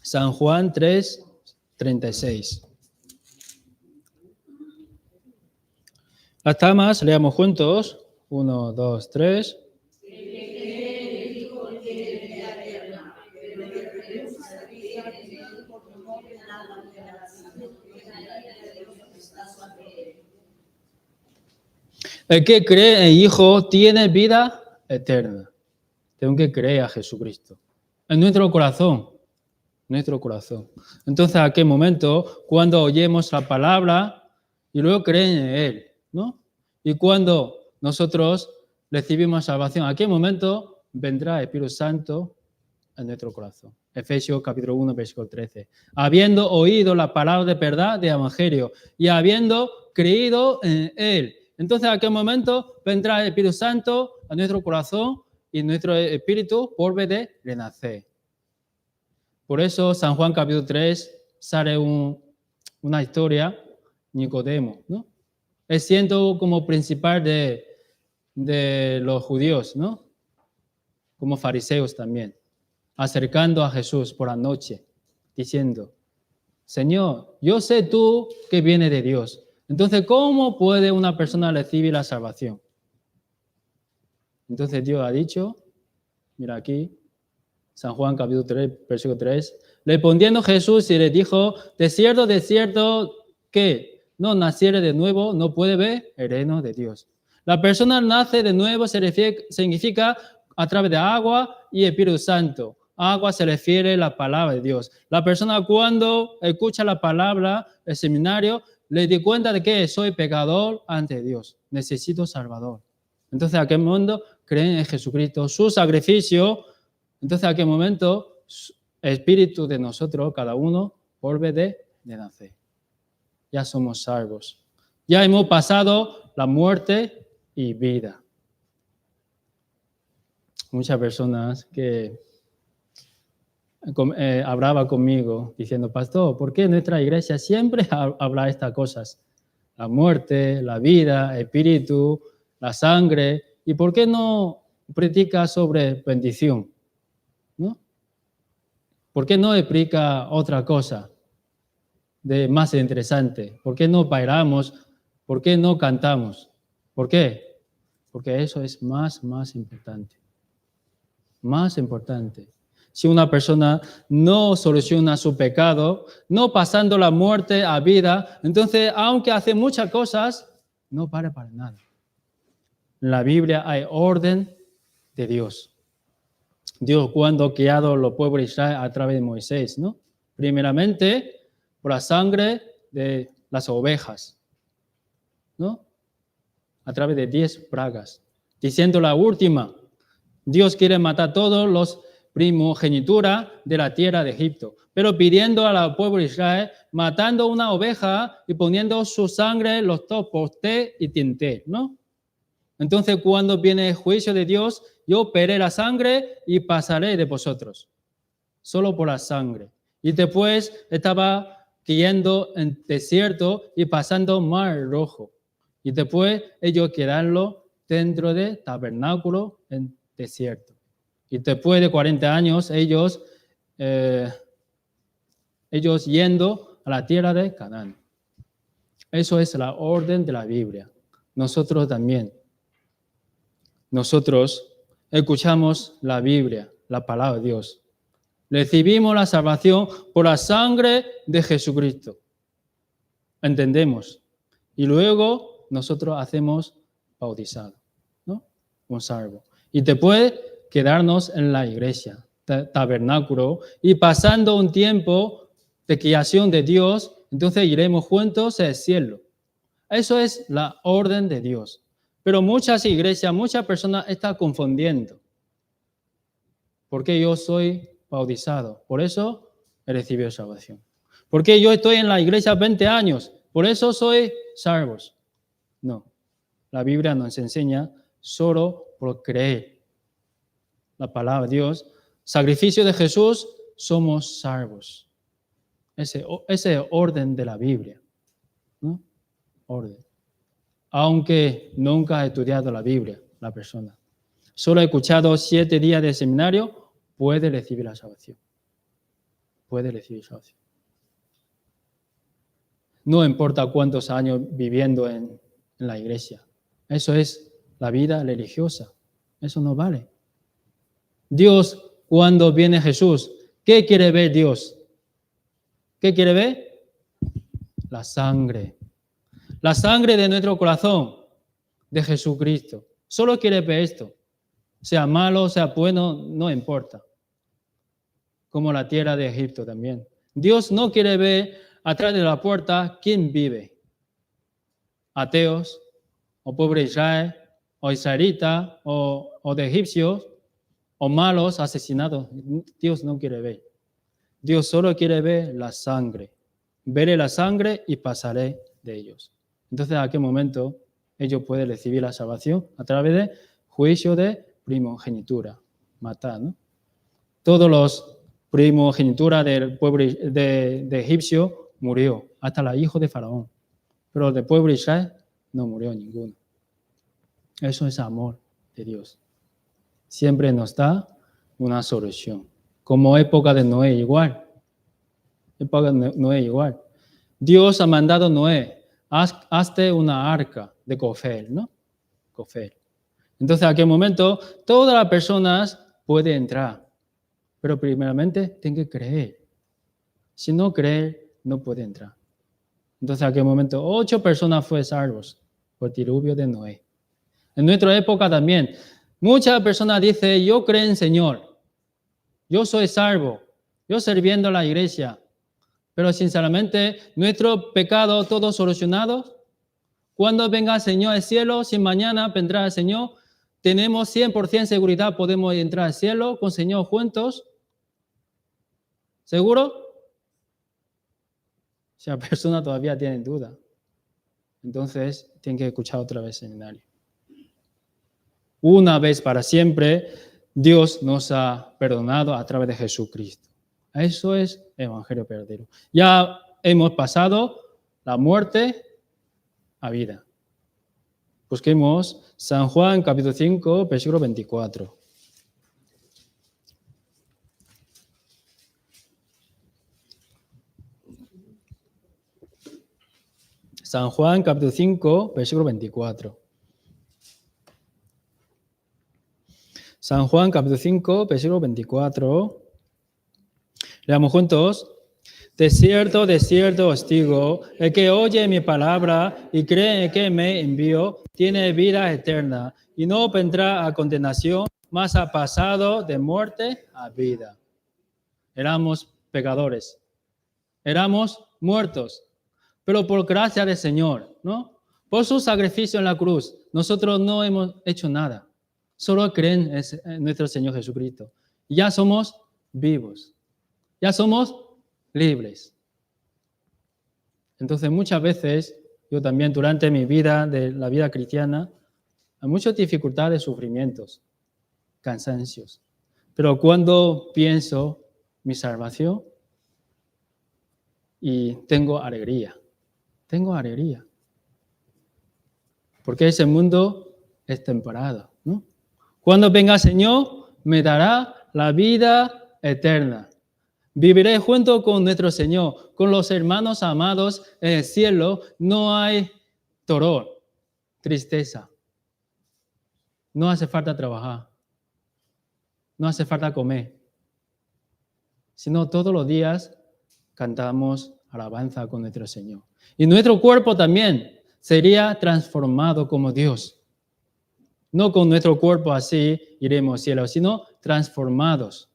A: San Juan 3, 36. Hasta más, leamos juntos. 1, 2, 3. El que cree en el Hijo tiene vida eterna. Tengo que creer a Jesucristo. En nuestro corazón. Nuestro corazón. Entonces, ¿a qué momento? Cuando oyemos la palabra y luego creen en Él, ¿no? Y cuando nosotros recibimos salvación, ¿a qué momento vendrá el Espíritu Santo en nuestro corazón? Efesios capítulo 1, versículo 13. Habiendo oído la palabra de verdad del Evangelio y habiendo creído en Él. Entonces, ¿a qué momento vendrá el Espíritu Santo a nuestro corazón y nuestro espíritu vuelve de renacer? Por eso, San Juan capítulo 3 sale una historia, Nicodemo, ¿no? Es siendo como principal de los judíos, ¿no? Como fariseos también, acercando a Jesús por la noche, diciendo, Señor, yo sé tú que vienes de Dios. Entonces, ¿cómo puede una persona recibir la salvación? Entonces Dios ha dicho, mira aquí, San Juan capítulo 3, versículo 3, respondiendo Jesús y le dijo, de cierto, que no naciere de nuevo, no puede ver el reino de Dios. La persona nace de nuevo significa a través de agua y Espíritu Santo. Agua se refiere a la palabra de Dios. La persona cuando escucha la palabra, el seminario, le di cuenta de que soy pecador ante Dios. Necesito Salvador. Entonces, ¿a qué momento creen en Jesucristo? Su sacrificio. Entonces, ¿a qué momento el espíritu de nosotros, cada uno, vuelve de nacer? Ya somos salvos. Ya hemos pasado la muerte y vida. Muchas personas que hablaba conmigo diciendo, pastor, ¿por qué nuestra iglesia siempre habla estas cosas? La muerte, la vida, el espíritu, la sangre. ¿Y por qué no predica sobre bendición? ¿No? ¿Por qué no explica otra cosa de más interesante? ¿Por qué no bailamos? ¿Por qué no cantamos? ¿Por qué? Porque eso es más importante. Más importante. Si una persona no soluciona su pecado, no pasando la muerte a vida, entonces, aunque hace muchas cosas, no vale para nada. En la Biblia hay orden de Dios. Dios cuando ha creado los pueblos de Israel a través de Moisés, ¿no? Primeramente, por la sangre de las ovejas, ¿no? A través de 10 plagas. Diciendo la última, Dios quiere matar a todos los primogenitura de la tierra de Egipto, pero pidiendo al pueblo de Israel, matando una oveja y poniendo su sangre en los dos postes y tintes, ¿no? Entonces, cuando viene el juicio de Dios, yo veré la sangre y pasaré de vosotros, solo por la sangre. Y después estaba yendo en desierto y pasando mar rojo. Y después ellos quedaron dentro del tabernáculo en desierto. Y después de 40 años, ellos yendo a la tierra de Canaán. Eso es la orden de la Biblia. Nosotros también. Nosotros escuchamos la Biblia, la palabra de Dios. Recibimos la salvación por la sangre de Jesucristo. Entendemos. Y luego nosotros hacemos bautizado, ¿no? Un salvo. Y después quedarnos en la iglesia, tabernáculo, y pasando un tiempo de creación de Dios, entonces iremos juntos al cielo. Eso es la orden de Dios. Pero muchas iglesias, muchas personas están confundiendo. Porque yo soy bautizado, por eso he recibido salvación. Porque yo estoy en la iglesia 20 años, por eso soy salvos. No, la Biblia nos enseña solo por creer la palabra de Dios, sacrificio de Jesús, somos salvos. Ese orden de la Biblia, ¿no? Orden. Aunque nunca ha estudiado la Biblia, la persona. Solo ha escuchado 7 días de seminario, puede recibir la salvación. Puede recibir salvación. No importa cuántos años viviendo en la iglesia. Eso es la vida religiosa. Eso no vale. Dios, cuando viene Jesús, ¿qué quiere ver Dios? ¿Qué quiere ver? La sangre. La sangre de nuestro corazón, de Jesucristo. Solo quiere ver esto. Sea malo, sea bueno, no importa. Como la tierra de Egipto también. Dios no quiere ver atrás de la puerta quién vive. Ateos, o pobre Israel, o israelita, o de egipcios, o malos, asesinados. Dios no quiere ver. Dios solo quiere ver la sangre. Veré la sangre y pasaré de ellos. Entonces, ¿a qué momento ellos pueden recibir la salvación? A través de juicio de primogenitura. Matar, ¿no? Todos los primogenituras del pueblo de egipcio murió, hasta la hija de Faraón. Pero del pueblo de Israel no murió ninguno. Eso es amor de Dios. Siempre nos da una solución. Como época de Noé igual. Época de Noé igual. Dios ha mandado a Noé, hazte una arca de Cofel, ¿no? Cofel. Entonces, ¿a qué momento? Todas las personas pueden entrar. Pero primeramente tienen que creer. Si no creen, no puede entrar. Entonces, ¿a qué momento? 8 personas fueron salvos por el diluvio de Noé. En nuestra época también, muchas personas dicen, yo creo en el Señor. Yo soy salvo. Yo sirviendo a la iglesia. Pero sinceramente, nuestro pecado todo solucionado. Cuando venga el Señor al cielo, si mañana vendrá el Señor, tenemos 100% seguridad, podemos entrar al cielo con el Señor juntos. ¿Seguro? Si la persona todavía tiene duda, entonces tiene que escuchar otra vez el seminario. Una vez para siempre, Dios nos ha perdonado a través de Jesucristo. Eso es evangelio verdadero. Ya hemos pasado la muerte a vida. Busquemos San Juan, capítulo 5, versículo 24. San Juan, capítulo 5, versículo 24. San Juan, capítulo 5, versículo 24. Leamos juntos. De cierto os digo, el que oye mi palabra y cree en que me envió, tiene vida eterna y no vendrá a condenación, mas ha pasado de muerte a vida. Éramos pecadores, éramos muertos, pero por gracia del Señor, ¿no? Por su sacrificio en la cruz, nosotros no hemos hecho nada. Solo creen en nuestro Señor Jesucristo. Ya somos vivos. Ya somos libres. Entonces, muchas veces, yo también durante mi vida, de la vida cristiana, hay muchas dificultades, sufrimientos, cansancios. Pero cuando pienso mi salvación, y tengo alegría. Porque ese mundo es temporal, ¿no? Cuando venga el Señor, me dará la vida eterna. Viviré junto con nuestro Señor, con los hermanos amados en el cielo. No hay dolor, tristeza. No hace falta trabajar. No hace falta comer. Sino todos los días cantamos alabanza con nuestro Señor. Y nuestro cuerpo también sería transformado como Dios. No con nuestro cuerpo así iremos al cielo, sino transformados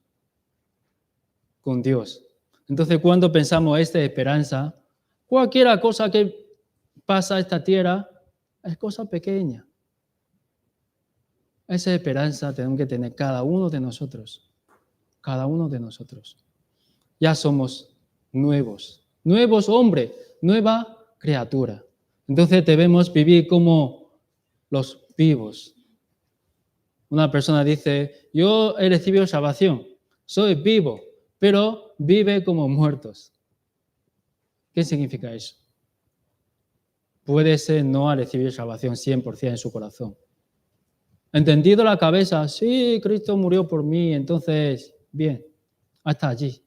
A: con Dios. Entonces, cuando pensamos esta esperanza, cualquier cosa que pasa a esta tierra es cosa pequeña. Esa esperanza tenemos que tener cada uno de nosotros. Cada uno de nosotros. Ya somos nuevos hombres, nueva criatura. Entonces debemos vivir como los vivos. Una persona dice, yo he recibido salvación, soy vivo, pero vive como muertos. ¿Qué significa eso? Puede ser no ha recibido salvación 100% en su corazón. Entendido la cabeza, sí, Cristo murió por mí, entonces, bien, hasta allí.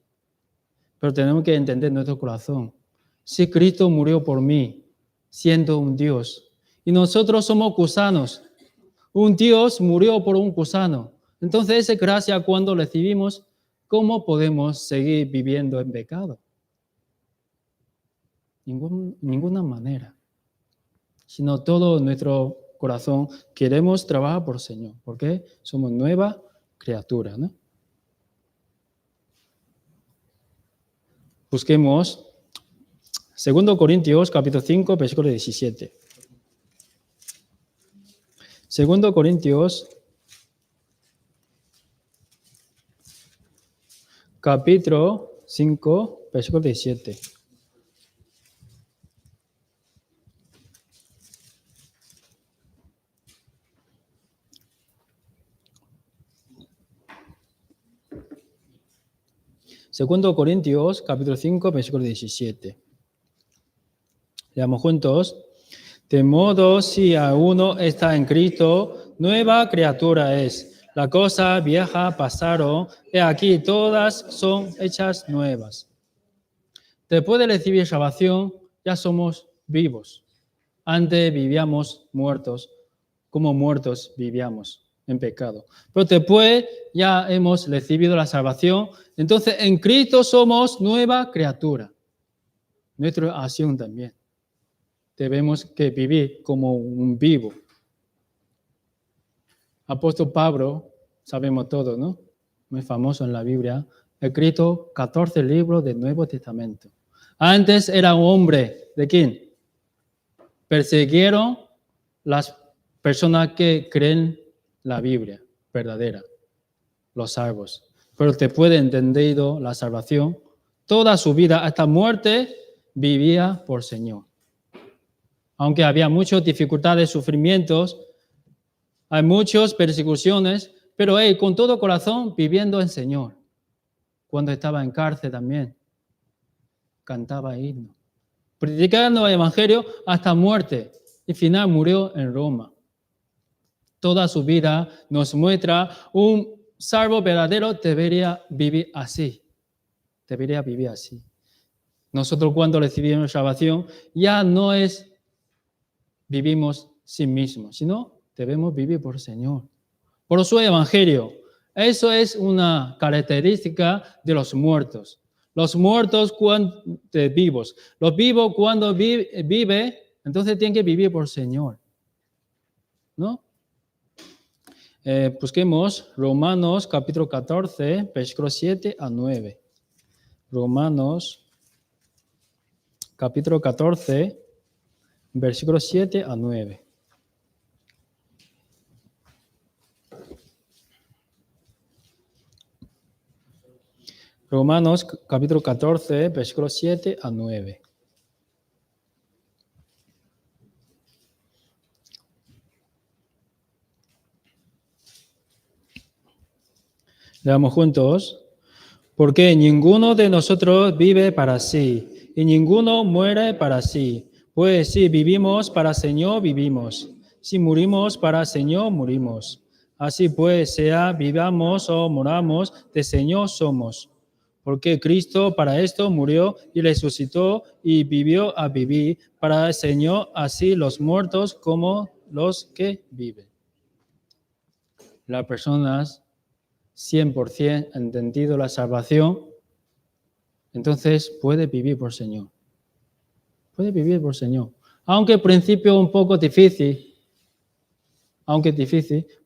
A: Pero tenemos que entender nuestro corazón. Si Cristo murió por mí, siendo un Dios, y nosotros somos gusanos, un Dios murió por un gusano. Entonces, esa gracia cuando recibimos, ¿cómo podemos seguir viviendo en pecado? Ninguna manera. Sino todo nuestro corazón queremos trabajar por el Señor, porque somos nueva criatura, ¿no? Busquemos 2 Corintios capítulo 5, versículo 17. 2 Corintios capítulo 5, versículo 17. Segundo Corintios, capítulo 5, versículo 17. Leamos juntos. De modo, si alguno está en Cristo, nueva criatura es. La cosa vieja pasaron, y aquí todas son hechas nuevas. Después de recibir salvación, ya somos vivos. Antes vivíamos muertos, como muertos vivíamos en pecado. Pero después ya hemos recibido la salvación, entonces en Cristo somos nueva criatura. Nuestra acción también. Debemos que vivir como un vivo. Apóstol Pablo, sabemos todo, ¿no? Muy famoso en la Biblia, ha escrito 14 libros del Nuevo Testamento. Antes era un hombre, ¿de quién? Persiguieron las personas que creen la Biblia verdadera, los salvos. Pero después de entendido la salvación, toda su vida hasta muerte vivía por Señor. Aunque había muchas dificultades, sufrimientos, hay muchas persecuciones, pero él con todo corazón viviendo en Señor. Cuando estaba en cárcel también, cantaba himno, predicando el Evangelio hasta muerte y al final murió en Roma. Toda su vida nos muestra un salvo verdadero debería vivir así. Debería vivir así. Nosotros cuando recibimos salvación ya no es vivimos sin mismo, sino debemos vivir por el Señor, por su Evangelio. Eso es una característica de los muertos. Los muertos cuando vivos. Los vivos cuando vive, entonces tienen que vivir por el Señor. ¿No? Busquemos Romanos capítulo 14, versículos 7 a 9. Romanos capítulo 14, versículos 7 a 9. Romanos capítulo 14, versículos 7 a 9. Leamos juntos. Porque ninguno de nosotros vive para sí, y ninguno muere para sí. Pues si vivimos para el Señor, vivimos. Si morimos para el Señor, morimos. Así pues, sea vivamos o moramos, del Señor somos. Porque Cristo para esto murió y resucitó y vivió a vivir, para el Señor así los muertos como los que viven. Las personas 100% han entendido la salvación, entonces puede vivir por Señor. Puede vivir por Señor. Aunque al principio un poco difícil,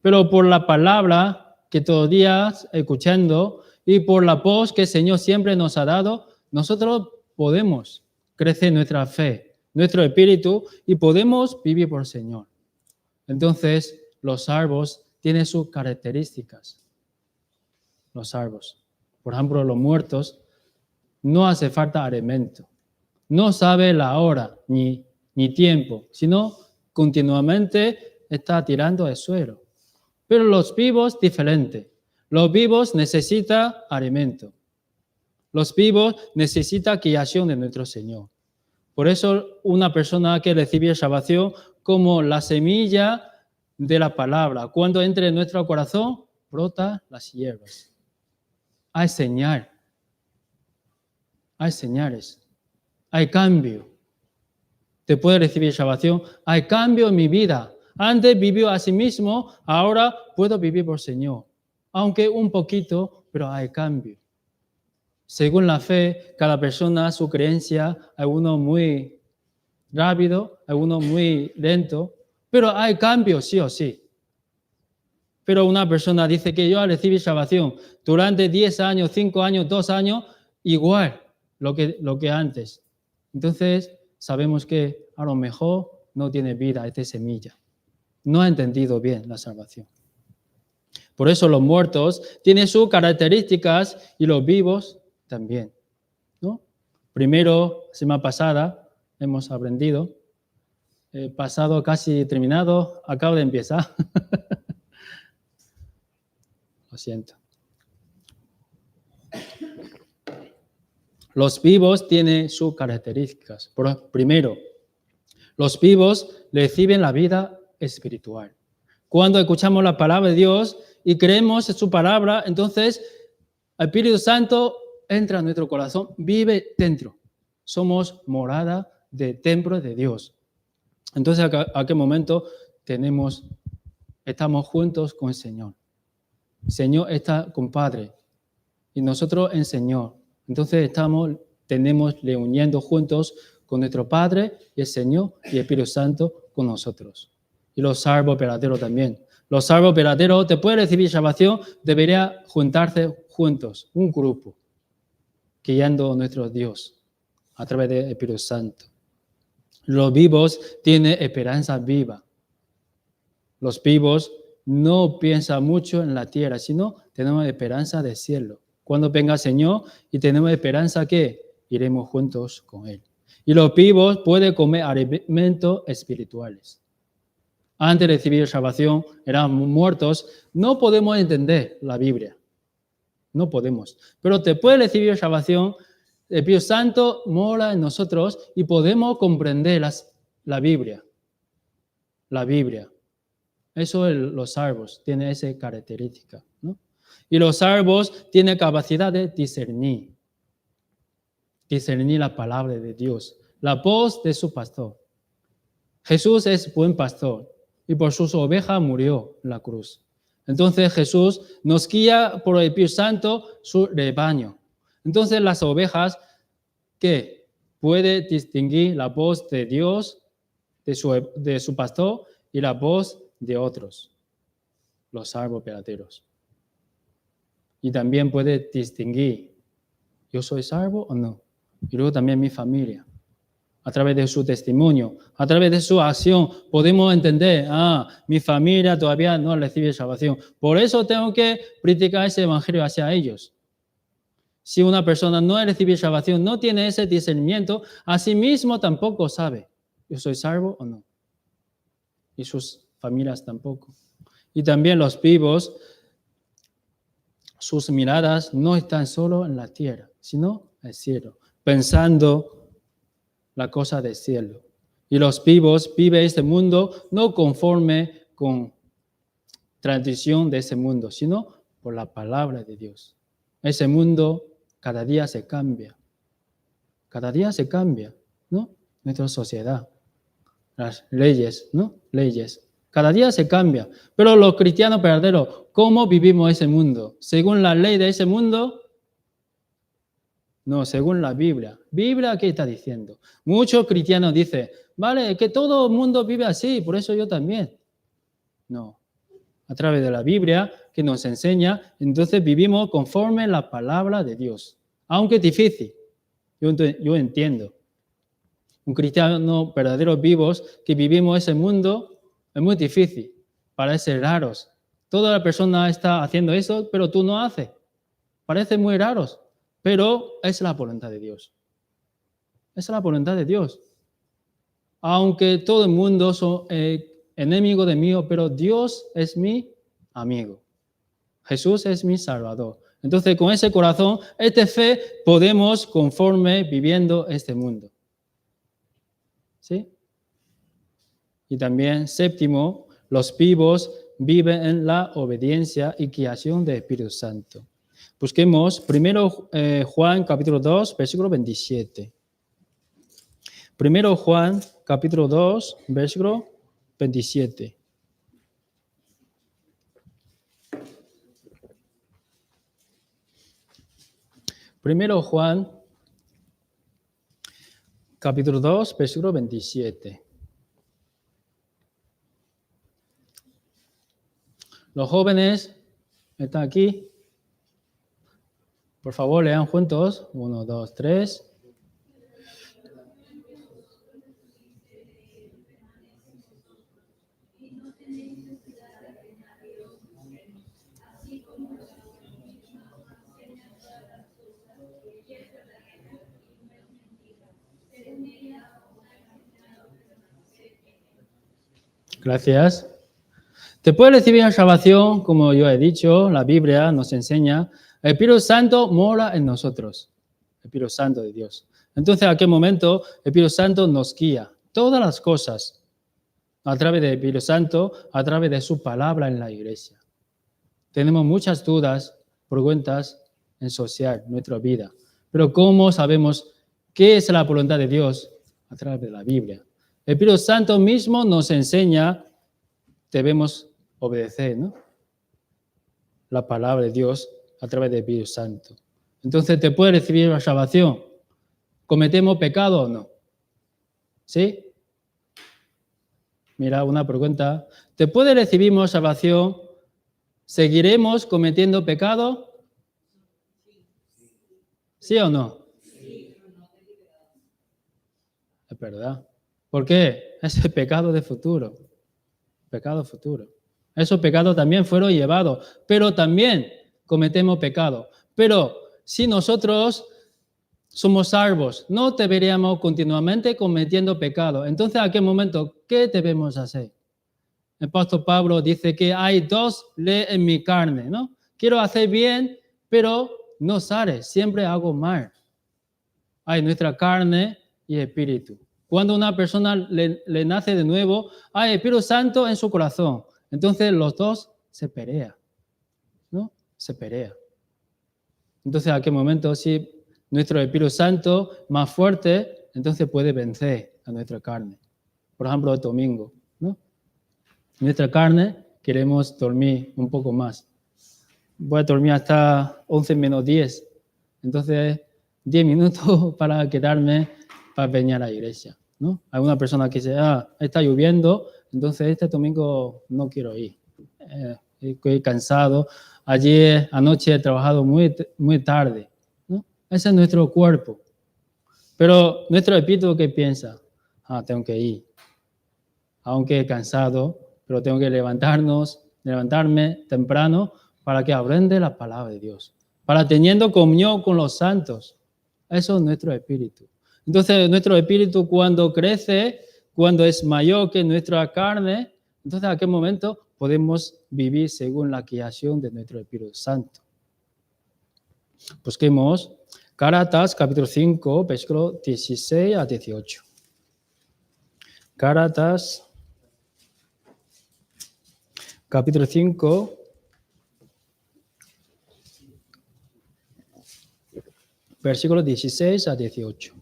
A: pero por la palabra que todos los días escuchando y por la voz que el Señor siempre nos ha dado, nosotros podemos crecer nuestra fe, nuestro espíritu y podemos vivir por el Señor. Entonces, los salvos tienen sus características. Los salvos. Por ejemplo, los muertos no hace falta alimento. No sabe la hora ni tiempo, sino continuamente está tirando al suelo. Pero los vivos, diferente. Los vivos necesitan alimento. Los vivos necesitan guiación de nuestro Señor. Por eso, una persona que recibe salvación como la semilla de la palabra, cuando entre en nuestro corazón, brota las hierbas. Hay señal. Hay señales. Hay cambio. Después de recibir salvación, hay cambio en mi vida. Antes vivió a sí mismo, ahora puedo vivir por Señor. Aunque un poquito, pero hay cambio. Según la fe, cada persona, su creencia, algunos muy rápido, algunos muy lento, pero hay cambio sí o sí. Pero una persona dice que yo recibí salvación durante 10 años, 5 años, 2 años, igual lo que antes. Entonces, sabemos que a lo mejor no tiene vida esta semilla. No ha entendido bien la salvación. Por eso los muertos tienen sus características y los vivos también, ¿no? Primero, semana pasada, hemos aprendido. Pasado casi terminado, acabo de empezar. Lo siento. Los vivos tienen sus características. Primero, los vivos reciben la vida espiritual. Cuando escuchamos la palabra de Dios y creemos en su palabra, entonces el Espíritu Santo entra en nuestro corazón, vive dentro. Somos morada del templo de Dios. Entonces, ¿a qué momento estamos juntos con el Señor? El Señor está con Padre y nosotros en Señor. Entonces tenemos reuniendo juntos con nuestro Padre y el Señor y el Espíritu Santo con nosotros. Y los salvos verdaderos también. Los salvos verdaderos, después de recibir salvación, deberían juntarse juntos, un grupo, guiando a nuestro Dios a través del Espíritu Santo. Los vivos tienen esperanza viva. Los vivos no piensan mucho en la tierra, sino tenemos esperanza del cielo. Cuando venga el Señor y tenemos esperanza que iremos juntos con Él. Y los vivos pueden comer alimentos espirituales. Antes de recibir salvación, éramos muertos. No podemos entender la Biblia. No podemos. Pero después de recibir salvación, el Espíritu Santo mora en nosotros y podemos comprender la Biblia. La Biblia. Eso los salvos tienen esa característica, ¿no? Y los salvos tienen capacidad de discernir la palabra de Dios, la voz de su pastor. Jesús es buen pastor y por sus ovejas murió en la cruz. Entonces Jesús nos guía por el Espíritu Santo su rebaño. Entonces las ovejas que puede distinguir la voz de Dios, de su pastor y la voz de otros, los salvos verdaderos. Y también puede distinguir, ¿yo soy salvo o no? Y luego también mi familia. A través de su testimonio, a través de su acción, podemos entender, mi familia todavía no recibe salvación. Por eso tengo que predicar ese evangelio hacia ellos. Si una persona no recibe salvación, no tiene ese discernimiento, a sí mismo tampoco sabe, ¿yo soy salvo o no? Y sus familias tampoco. Y también los vivos, sus miradas no están solo en la tierra, sino en el cielo, pensando la cosa del cielo. Y los vivos viven este mundo no conforme con tradición de ese mundo, sino por la palabra de Dios. Ese mundo Cada día se cambia. Cada día se cambia, ¿no? Nuestra sociedad, las leyes, ¿no? Leyes. Cada día se cambia. Pero los cristianos verdaderos, ¿cómo vivimos ese mundo? ¿Según la ley de ese mundo? No, según la Biblia. ¿Biblia qué está diciendo? Muchos cristianos dicen, vale, que todo el mundo vive así, por eso yo también. No. A través de la Biblia que nos enseña, entonces vivimos conforme la palabra de Dios. Aunque es difícil, yo entiendo. Un cristiano verdadero vivos que vivimos ese mundo es muy difícil, parece raros. Toda la persona está haciendo eso, pero tú no haces. Parece muy raros, pero es la voluntad de Dios. Es la voluntad de Dios. Aunque todo el mundo son enemigos de mí, pero Dios es mi amigo. Jesús es mi Salvador. Entonces, con ese corazón, esta fe, podemos conforme viviendo este mundo. ¿Sí? Y también, séptimo, los vivos viven en la obediencia y guiación del Espíritu Santo. Busquemos primero Juan capítulo 2, versículo 27. Primero Juan capítulo 2, versículo 27. Primero Juan capítulo 2, versículo 27. Los jóvenes están aquí. Por favor, lean juntos. 1, 2, 3. Gracias. Después de recibir la salvación, como yo he dicho, la Biblia nos enseña, el Espíritu Santo mora en nosotros, el Espíritu Santo de Dios. Entonces, ¿a qué momento el Espíritu Santo nos guía? Todas las cosas, a través del Espíritu Santo, a través de su palabra en la iglesia. Tenemos muchas dudas, preguntas en social, en nuestra vida. Pero ¿cómo sabemos qué es la voluntad de Dios? A través de la Biblia. El Espíritu Santo mismo nos enseña, debemos obedecer, ¿no? La palabra de Dios a través del Espíritu Santo. Entonces, ¿te puede recibir la salvación? ¿Cometemos pecado o no? ¿Sí? Mira, una pregunta. ¿Después de recibir la salvación, seguiremos cometiendo pecado? ¿Sí o no? Es verdad. ¿Por qué? Es el pecado de futuro. Pecado futuro. Esos pecados también fueron llevados, pero también cometemos pecado. Pero si nosotros somos salvos, no deberíamos continuamente cometiendo pecado. Entonces, ¿a qué momento? ¿Qué debemos hacer? El apóstol Pablo dice que hay dos leyes en mi carne, ¿no? Quiero hacer bien, pero no sale, siempre hago mal. Hay nuestra carne y espíritu. Cuando una persona le nace de nuevo, hay Espíritu Santo en su corazón. Entonces los dos se pelean, ¿no? Se pelean. Entonces, ¿a qué momento? Si nuestro Espíritu Santo más fuerte, entonces puede vencer a nuestra carne. Por ejemplo, el domingo, ¿no? Nuestra carne queremos dormir un poco más. Voy a dormir hasta 11 menos 10. Entonces, 10 minutos para quedarme para venir a la iglesia, ¿no? Hay una persona que dice, está lloviendo, entonces este domingo no quiero ir. Estoy cansado. Ayer anoche he trabajado muy tarde, ¿no? Ese es nuestro cuerpo. Pero nuestro espíritu, ¿qué piensa? Tengo que ir. Aunque cansado, pero tengo que levantarme temprano para que aprenda la palabra de Dios. Para teniendo comunión con los santos. Eso es nuestro espíritu. Entonces, nuestro espíritu cuando crece, cuando es mayor que nuestra carne, entonces, ¿a qué momento podemos vivir según la guiación de nuestro Espíritu Santo? Busquemos Gálatas capítulo 5, versículo 16 a 18. Gálatas capítulo 5, versículos 16 a 18.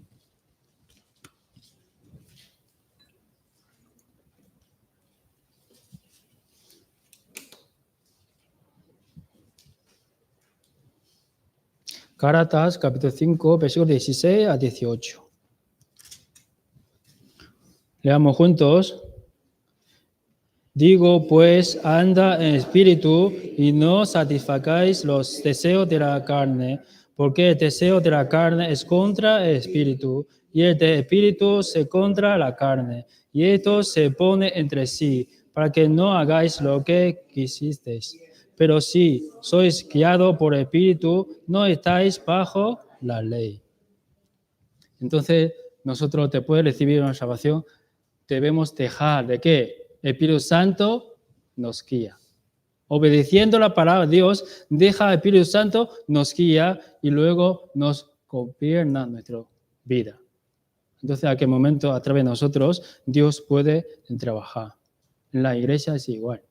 A: Gálatas, capítulo 5, versículos 16 a 18. Leamos juntos. Digo, pues, anda en espíritu y no satisfagáis los deseos de la carne, porque el deseo de la carne es contra el espíritu, y el del espíritu se contra la carne, y esto se pone entre sí, para que no hagáis lo que quisisteis. Pero si sois guiados por el espíritu, no estáis bajo la ley. Entonces, nosotros, después de recibir una salvación, debemos dejar de que el Espíritu Santo nos guía. Obedeciendo la palabra de Dios, deja el Espíritu Santo nos guía y luego nos gobierna nuestra vida. Entonces, a qué momento, a través de nosotros, Dios puede trabajar. En la iglesia es igual.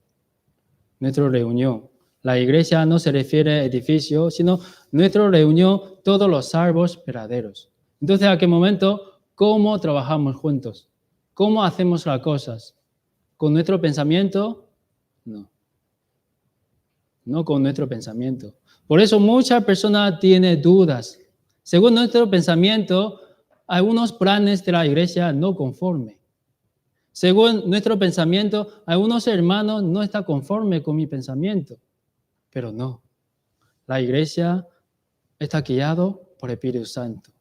A: Nuestra reunión. La iglesia no se refiere a edificio, sino nuestra reunión, todos los salvos verdaderos. Entonces, ¿a qué momento? ¿Cómo trabajamos juntos? ¿Cómo hacemos las cosas? ¿Con nuestro pensamiento? No. No con nuestro pensamiento. Por eso muchas personas tienen dudas. Según nuestro pensamiento, algunos planes de la iglesia no conforme. Según nuestro pensamiento, algunos hermanos no están conformes con mi pensamiento. Pero no. La iglesia está guiada por el Espíritu Santo.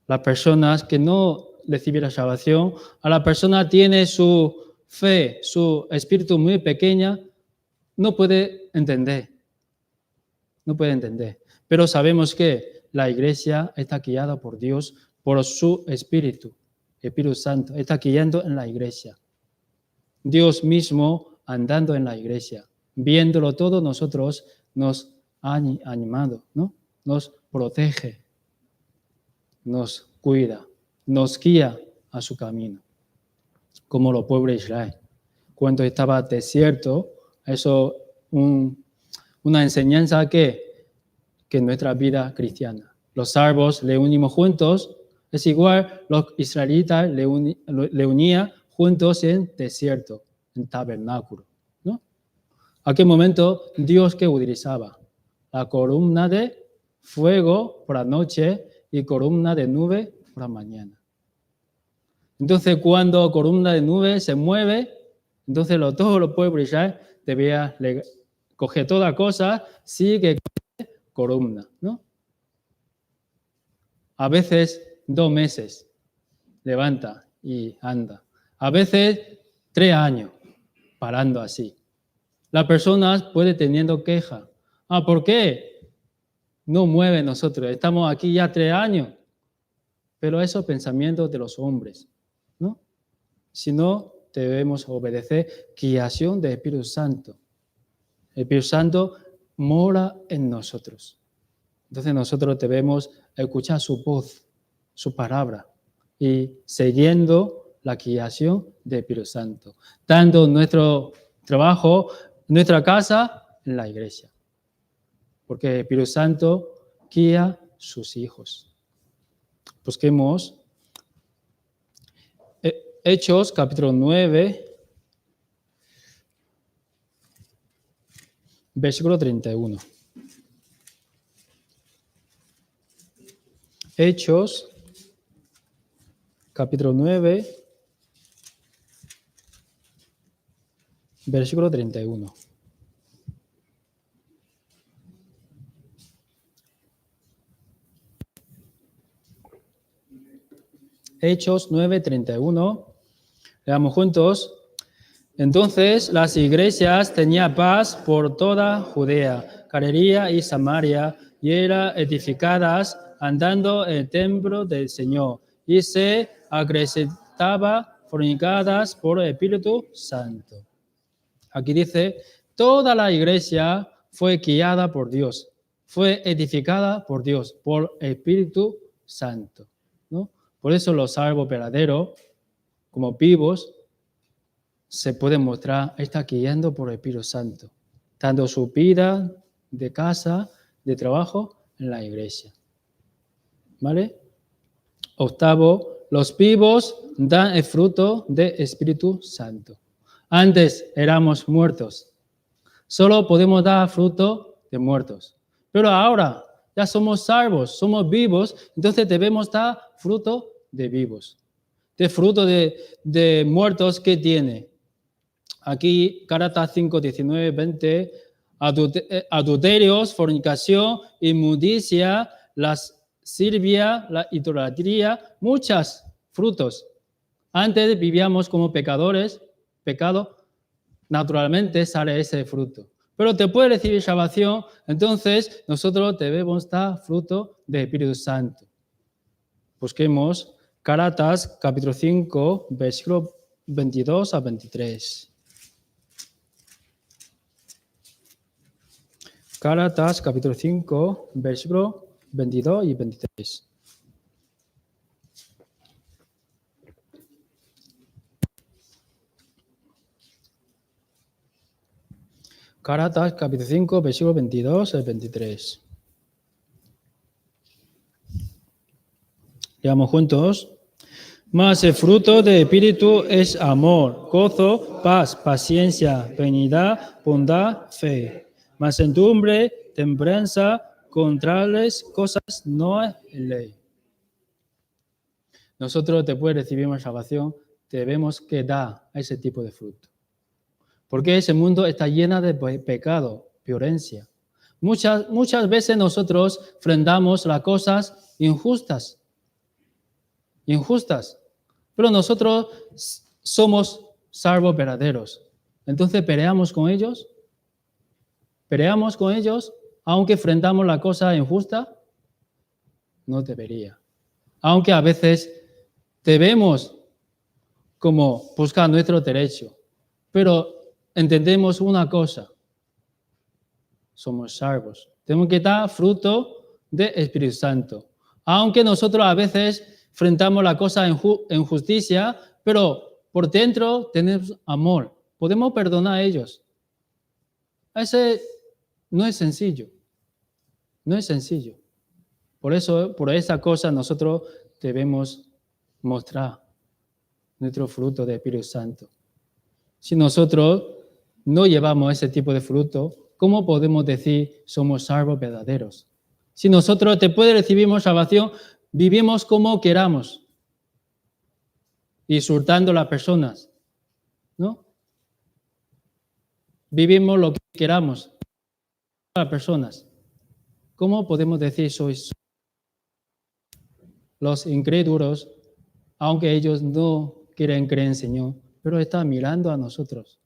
A: Las personas que no reciben la salvación, a la persona tiene su fe, su espíritu muy pequeña, no puede entender. No puede entender. Pero sabemos que la iglesia está guiada por Dios, por su Espíritu. El Espíritu Santo está guiando en la iglesia. Dios mismo andando en la iglesia. Viéndolo todo, nosotros nos ha animado, ¿no? Nos protege, nos cuida, nos guía a su camino. Como los pueblos de Israel. Cuando estaba desierto, eso una enseñanza que nuestra vida cristiana. Los salvos le unimos juntos, es igual los israelitas le unían juntos en desierto, en tabernáculo, ¿no? ¿A qué momento Dios que utilizaba? La columna de fuego por la noche y columna de nube por la mañana. Entonces, cuando la columna de nube se mueve, entonces todos los pueblos de Israel debían coger toda cosa, sigue columna, ¿no? A veces 2 meses levanta y anda. A veces 3 años parando así. Las personas pueden teniendo queja. ¿Por qué no mueve nosotros? Estamos aquí ya 3 años. Pero esos pensamientos de los hombres, ¿no? Si no, debemos obedecer guiación del Espíritu Santo. El Espíritu Santo mora en nosotros. Entonces nosotros debemos escuchar su voz, su palabra, y siguiendo la guiación del Espíritu Santo, dando nuestro trabajo, nuestra casa, en la iglesia. Porque el Espíritu Santo guía a sus hijos. Busquemos Hechos, capítulo 9, versículo 31. Hechos, capítulo 9, versículo 31. Hechos 9, 31. Leamos juntos. Entonces las iglesias tenían paz por toda Judea, Galilea y Samaria, y eran edificadas andando en el templo del Señor, y se acrecentaba fornicadas por el Espíritu Santo. Aquí dice, toda la iglesia fue guiada por Dios, fue edificada por Dios, por el Espíritu Santo, ¿no? Por eso los salvos verdaderos, como vivos, se pueden mostrar, está guiando por el Espíritu Santo, dando su vida de casa, de trabajo en la iglesia. ¿Vale? Octavo, los vivos dan el fruto del Espíritu Santo. Antes éramos muertos. Solo podemos dar fruto de muertos. Pero ahora ya somos salvos, somos vivos, entonces debemos dar fruto de vivos. De fruto de muertos que tiene. Aquí, Gálatas 5, 19, 20, adulterios, fornicación, inmundicia, lascivia, la idolatría, muchos frutos. Antes vivíamos como pecadores, pecado, naturalmente sale ese fruto. Pero después de recibir salvación, entonces nosotros debemos dar fruto del Espíritu Santo. Busquemos Gálatas capítulo 5, versículo 22 a 23. Gálatas capítulo 5, versículo 22 y 23. Gálatas capítulo 5, versículo 22 al 23. Leamos juntos. Mas el fruto del Espíritu es amor, gozo, paz, paciencia, benignidad, bondad, fe, mansedumbre, templanza, contra tales cosas no hay ley. Nosotros, después de recibir la salvación, debemos que dar ese tipo de fruto. Porque ese mundo está lleno de pecado, violencia. Muchas veces nosotros enfrentamos las cosas injustas. Pero nosotros somos salvos verdaderos. Entonces peleamos con ellos, aunque enfrentamos la cosa injusta, no debería. Aunque a veces debemos como buscar nuestro derecho, pero entendemos una cosa, somos salvos. Tenemos que dar fruto del Espíritu Santo. Aunque nosotros a veces enfrentamos la cosa en justicia, pero por dentro tenemos amor. Podemos perdonar a ellos. Ese no es sencillo. No es sencillo. Por eso, por esa cosa, nosotros debemos mostrar nuestro fruto del Espíritu Santo. Si nosotros no llevamos ese tipo de fruto, ¿cómo podemos decir somos salvos verdaderos? Si nosotros, después de recibir salvación, vivimos como queramos, insultando a las personas, ¿no? Vivimos lo que queramos a las personas. ¿Cómo podemos decir sois los incrédulos, aunque ellos no quieren creer en el Señor, pero están mirando a nosotros?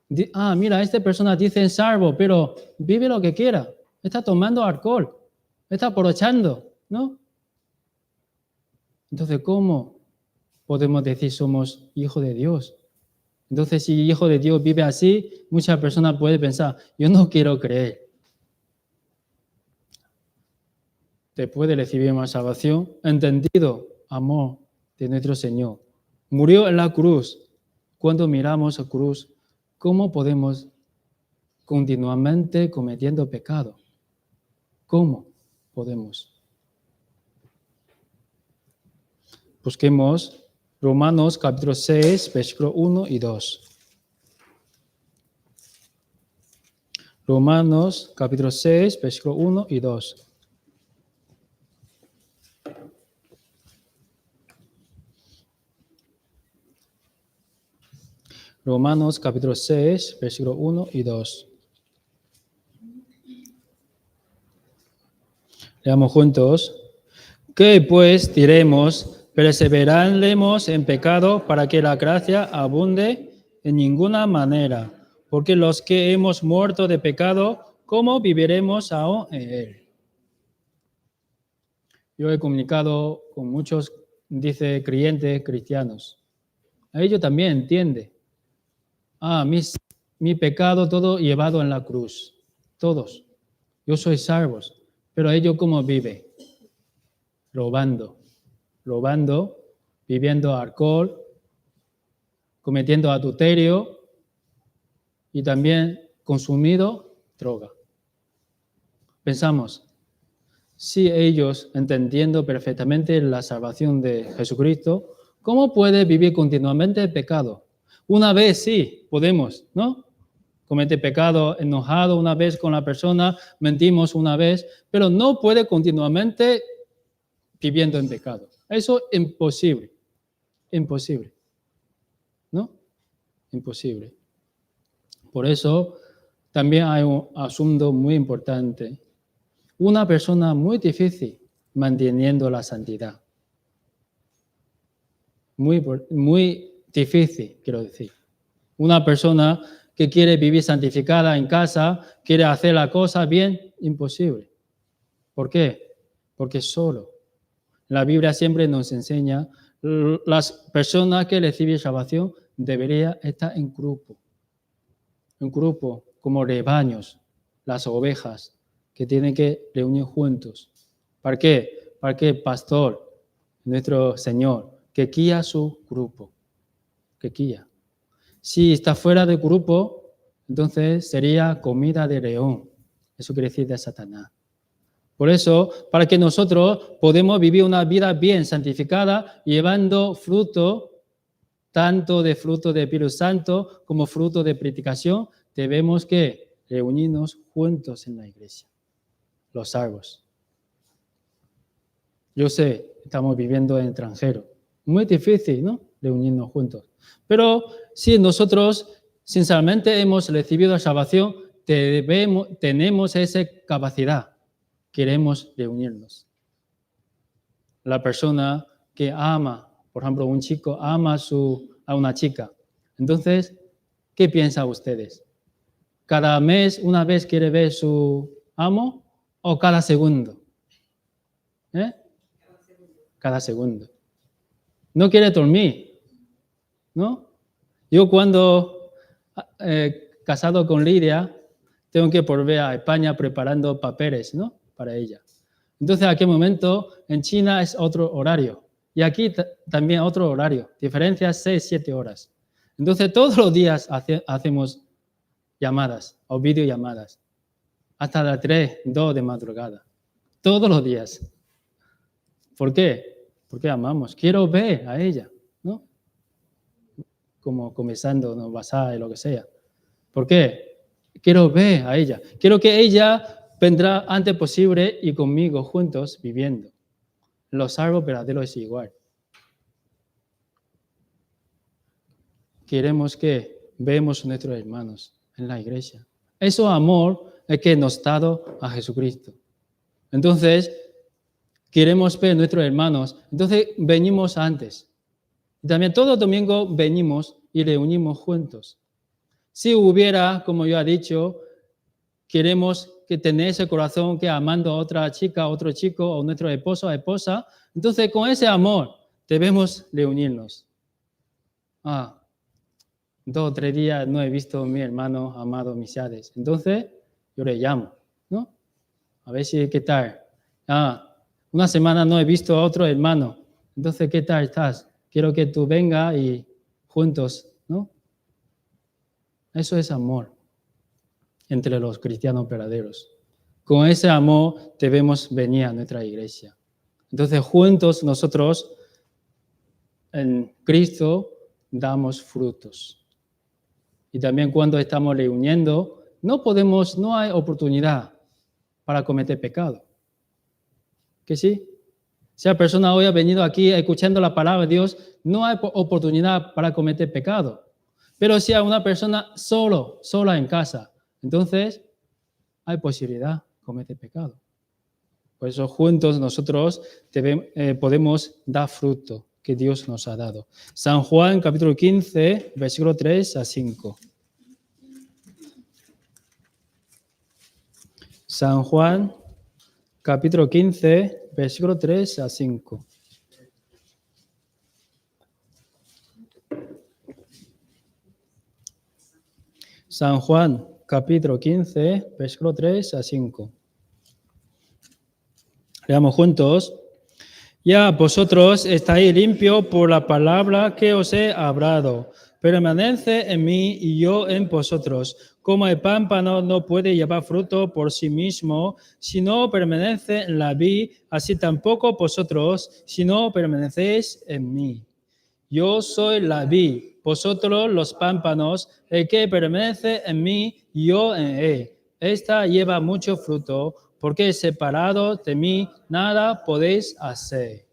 A: Mira, esta persona dice salvo, pero vive lo que quiera. Está tomando alcohol, está aprovechando, ¿no? Entonces, ¿cómo podemos decir somos hijos de Dios? Entonces, si hijo de Dios vive así, muchas personas pueden pensar, yo no quiero creer. Después de recibir una salvación, entendido amor de nuestro Señor, murió en la cruz. Cuando miramos la cruz, ¿cómo podemos continuamente cometiendo pecado? ¿Cómo podemos? Busquemos Romanos capítulo 6, versículo 1 y 2. Romanos capítulo 6, versículo 1 y 2. Romanos capítulo 6, versículo 1 y 2. Leamos juntos. ¿Qué pues diremos? Perseveraremos en pecado para que la gracia abunde en ninguna manera. Porque los que hemos muerto de pecado, ¿cómo viviremos aún en él? Yo he comunicado con muchos, dice, creyentes cristianos. Ellos también entienden. Mi pecado todo llevado en la cruz. Todos. Yo soy salvos. Pero ellos ¿cómo viven? Robando, bebiendo alcohol, cometiendo adulterio y también consumido droga. Pensamos, si ellos, entendiendo perfectamente la salvación de Jesucristo, ¿cómo puede vivir continuamente el pecado? Una vez sí, podemos, ¿no? Comete pecado enojado una vez con la persona, mentimos una vez, pero no puede continuamente viviendo en pecado. Eso es imposible, imposible, ¿no? Imposible. Por eso también hay un asunto muy importante. Una persona muy difícil manteniendo la santidad. Muy difícil, quiero decir. Una persona que quiere vivir santificada en casa, quiere hacer la cosa bien, imposible. ¿Por qué? Porque solo. La Biblia siempre nos enseña, las personas que reciben salvación deberían estar en grupo, como rebaños, las ovejas, que tienen que reunir juntos. ¿Para qué? Para que el pastor, nuestro Señor, que guía su grupo, que guía. Si está fuera del grupo, entonces sería comida de león. Eso quiere decir de Satanás. Por eso, para que nosotros podamos vivir una vida bien santificada, llevando fruto, tanto de fruto del Espíritu Santo como fruto de predicación, debemos que reunirnos juntos en la iglesia, los salvos. Yo sé, estamos viviendo en extranjero. Muy difícil, ¿no? Reunirnos juntos. Pero si nosotros sinceramente hemos recibido la salvación, tenemos esa capacidad. Queremos reunirnos. La persona que ama, por ejemplo, un chico ama a una chica. Entonces, ¿qué piensan ustedes? ¿Cada mes, una vez quiere ver su amo o cada segundo? Cada segundo. No quiere dormir, ¿no? Yo cuando casado con Lidia, tengo que volver a España preparando papeles, ¿no? Para ella. Entonces, en aquel momento, en China es otro horario. Y aquí también otro horario. Diferencia 6-7 horas. Entonces, todos los días hacemos llamadas o videollamadas. Hasta las 3, 2 de madrugada. Todos los días. ¿Por qué? Porque amamos. Quiero ver a ella, ¿no? Como comenzando, ¿no? WhatsApp, lo que sea. ¿Por qué? Quiero ver a ella. Quiero que ella vendrá antes posible y conmigo juntos viviendo. Los salvos verdaderos es igual. Queremos que veamos a nuestros hermanos en la iglesia. Eso amor es que nos ha dado a Jesucristo. Entonces, queremos ver a nuestros hermanos. Entonces, venimos antes. Y también todo domingo venimos y reunimos juntos. Si hubiera, como yo he dicho, queremos que tener ese corazón que amando a otra chica, a otro chico, o nuestro esposo, o esposa, entonces con ese amor debemos reunirnos. 2 o 3 días no he visto a mi hermano amado Misares. Entonces yo le llamo, ¿no? A ver si qué tal. Una semana no he visto a otro hermano. Entonces, ¿qué tal estás? Quiero que tú vengas y juntos, ¿no? Eso es amor entre los cristianos verdaderos. Con ese amor debemos venir a nuestra iglesia. Entonces, juntos nosotros en Cristo damos frutos. Y también cuando estamos reuniendo, no hay oportunidad para cometer pecado. ¿Que sí? Si la persona hoy ha venido aquí escuchando la palabra de Dios, no hay oportunidad para cometer pecado. Pero si hay una persona sola en casa, entonces hay posibilidad de cometer pecado. Por eso juntos nosotros podemos dar fruto que Dios nos ha dado. San Juan, capítulo 15, versículo 3 a 5. San Juan, capítulo 15, versículo 3 a 5. San Juan, capítulo 15, versículo 3 a 5. Leamos juntos. Ya vosotros estáis limpios por la palabra que os he hablado. Permanece en mí y yo en vosotros. Como el pámpano no puede llevar fruto por sí mismo, si no permanece en la vid, así tampoco vosotros, si no permanecéis en mí. Yo soy la vid, vosotros los pámpanos, el que permanece en mí, yo en él. Esta lleva mucho fruto, porque separado de mí nada podéis hacer.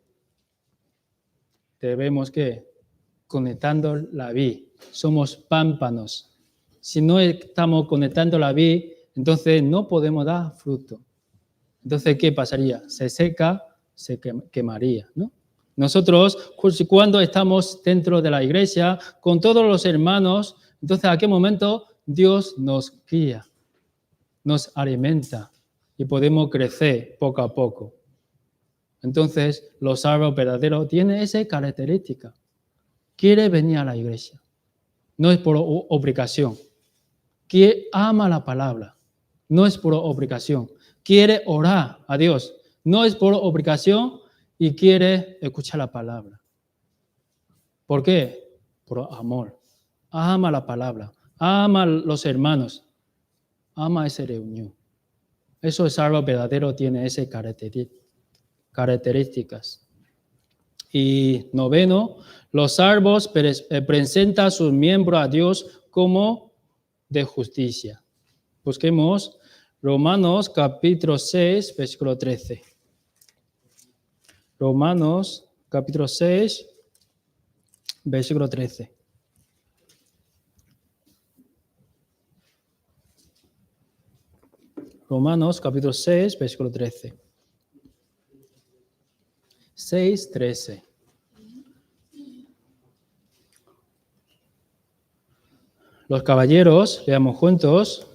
A: Debemos que conectando la vid, somos pámpanos. Si no estamos conectando la vid, entonces no podemos dar fruto. Entonces, ¿qué pasaría? Se seca, se quemaría, ¿no? Nosotros, cuando estamos dentro de la iglesia, con todos los hermanos, entonces, ¿a qué momento Dios nos guía, nos alimenta y podemos crecer poco a poco? Entonces, los salvos verdaderos tienen esa característica. Quiere venir a la iglesia. No es por obligación. Ama la palabra. No es por obligación. Quiere orar a Dios. No es por obligación y quiere escuchar la palabra. ¿Por qué? Por amor. Ama la palabra. Ama a los hermanos. Ama esa reunión. Eso es algo verdadero, tiene esas características. Y noveno, los salvos presentan a sus miembros a Dios como de justicia. Busquemos Romanos capítulo 6, versículo 13. Romanos capítulo 6, versículo 13. Romanos capítulo 6, versículo 13. 6, 13. Los caballeros, leamos juntos.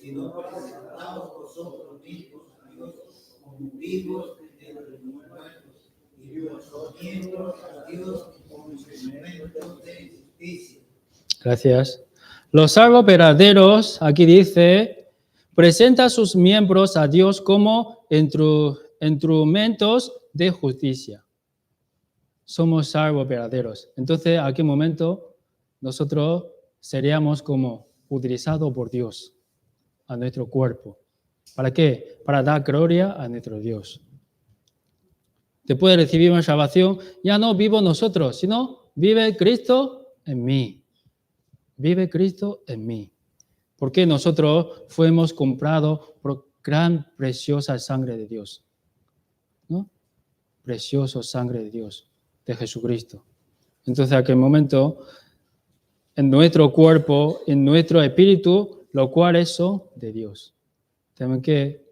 B: Sino presentaos vosotros mismos a Dios como vivos entre los muertos y vuestros miembros a Dios como instrumentos de justicia.
A: Gracias. Los salvos verdaderos, aquí dice, presenta sus miembros a Dios como instrumentos de justicia. Somos salvos verdaderos. Entonces, ¿a qué momento nosotros seríamos como utilizados por Dios a nuestro cuerpo? ¿Para qué? Para dar gloria a nuestro Dios. Después de recibir una salvación, ya no vivo nosotros, sino vive Cristo en mí. Vive Cristo en mí. Porque nosotros fuimos comprados por gran, preciosa sangre de Dios. ¿No? Preciosa sangre de Dios, de Jesucristo. Entonces, a aquel momento, en nuestro cuerpo, en nuestro espíritu, los cuales son de Dios. Tenemos que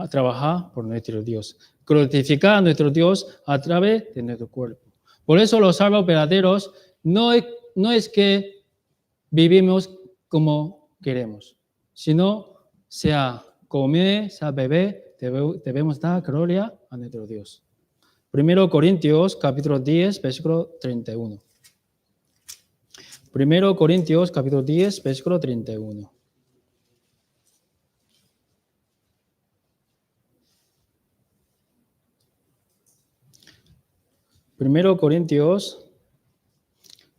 A: trabajar por nuestro Dios. Glorificar a nuestro Dios a través de nuestro cuerpo. Por eso los salvos verdaderos no es que vivimos como queremos, sino sea comer, sea beber, debemos dar gloria a nuestro Dios. 1 Corintios capítulo 10, versículo 31. 1 Corintios capítulo 10, versículo 31. Primero Corintios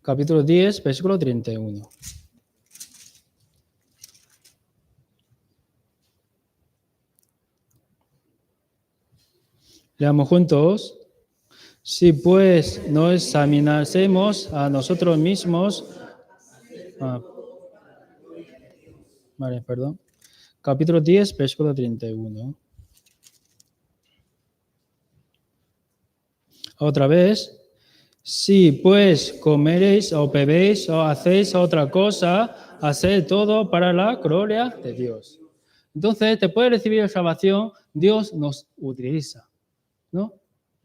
A: capítulo 10, versículo 31. Leamos juntos. Si pues nos examinásemos a nosotros mismos, capítulo 10, versículo 31. Otra vez. Si pues comeréis o bebéis o hacéis otra cosa, haced todo para la gloria de Dios. Entonces, después de recibir la salvación, Dios nos utiliza, ¿no?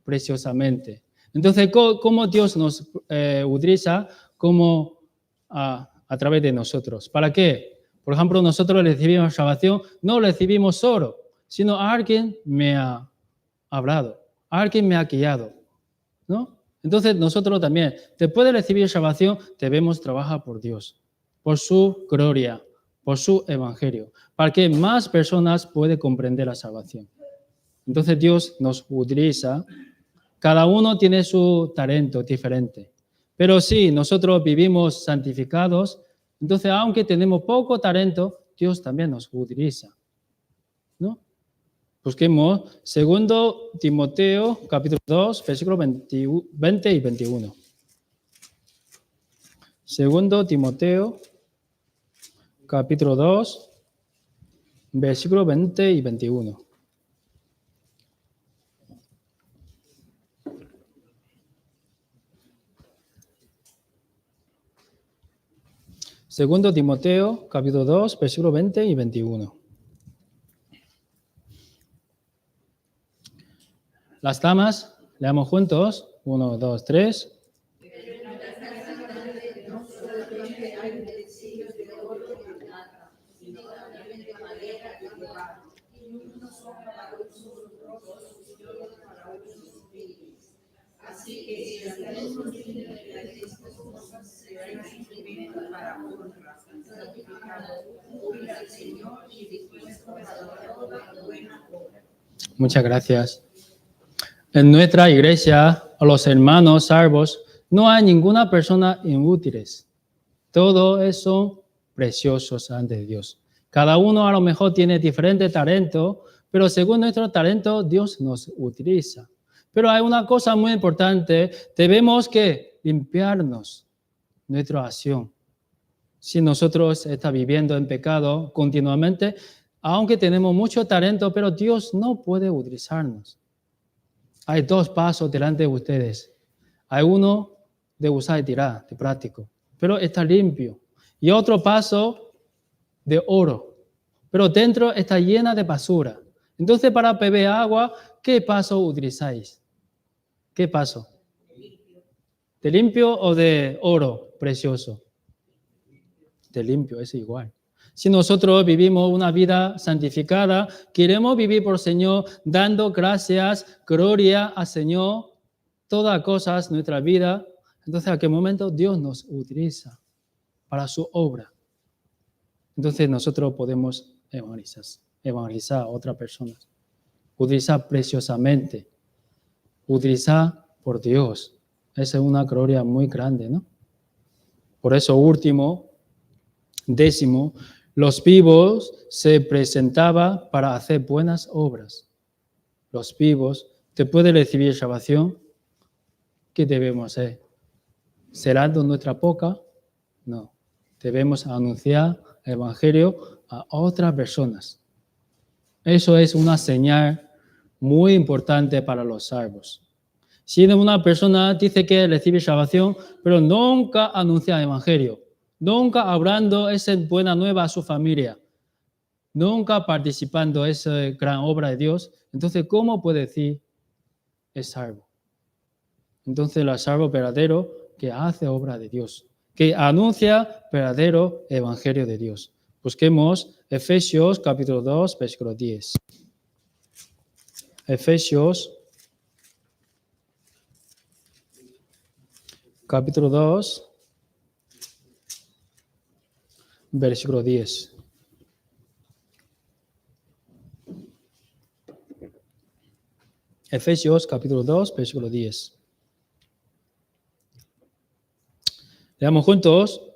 A: Preciosamente. Entonces, ¿cómo Dios nos utiliza? Como a través de nosotros. ¿Para qué? Por ejemplo, nosotros recibimos la salvación, no recibimos solo, sino alguien me ha hablado, alguien me ha guiado, ¿no? Entonces, nosotros también, después de recibir salvación, debemos trabajar por Dios, por su gloria, por su evangelio, para que más personas puedan comprender la salvación. Entonces Dios nos utiliza, cada uno tiene su talento diferente, pero si nosotros vivimos santificados, entonces aunque tenemos poco talento, Dios también nos utiliza, ¿no? Busquemos 2 Timoteo, capítulo 2, versículos 20 y 21. 2 Timoteo, capítulo 2, versículos 20 y 21. Segundo Timoteo, capítulo 2, versículos 20 y 21. Las damas, leamos juntos. 1, 2, 3.
C: Así que si alguno tiene estas cosas, será instrumento para honra, santificado, útil al Señor y dispuesto para toda buena obra.
A: Muchas gracias. En nuestra iglesia, a los hermanos salvos, no hay ninguna persona inútiles. Todos son preciosos ante Dios. Cada uno a lo mejor tiene diferente talento, pero según nuestro talento, Dios nos utiliza. Pero hay una cosa muy importante, debemos que limpiarnos nuestra acción. Si nosotros estamos viviendo en pecado continuamente, aunque tenemos mucho talento, pero Dios no puede utilizarnos. Hay 2 pasos delante de ustedes. Hay uno de usar y tirar, de práctico, pero está limpio. Y otro paso de oro, pero dentro está llena de basura. Entonces, para beber agua, ¿qué paso utilizáis? ¿Qué paso? ¿De limpio o de oro precioso? De limpio, es igual. Si nosotros vivimos una vida santificada, queremos vivir por el Señor, dando gracias, gloria al Señor, todas cosas, nuestra vida, entonces a qué momento Dios nos utiliza para su obra. Entonces nosotros podemos evangelizar a otras personas, utilizar preciosamente, utilizar por Dios. Esa es una gloria muy grande, ¿no? Por eso, último, 10, los vivos se presentaban para hacer buenas obras. Los vivos, después de recibir salvación, ¿qué debemos hacer? ¿Cerrando nuestra boca? No. Debemos anunciar el evangelio a otras personas. Eso es una señal muy importante para los salvos. Si una persona dice que recibe salvación, pero nunca anuncia el evangelio, nunca hablando esa buena nueva a su familia, nunca participando en esa gran obra de Dios, entonces, ¿cómo puede decir es salvo? Entonces, el salvo verdadero que hace obra de Dios, que anuncia verdadero evangelio de Dios. Busquemos Efesios capítulo 2, versículo 10. Efesios capítulo 2, versículo 10. Efesios capítulo 2, versículo 10. Leamos juntos.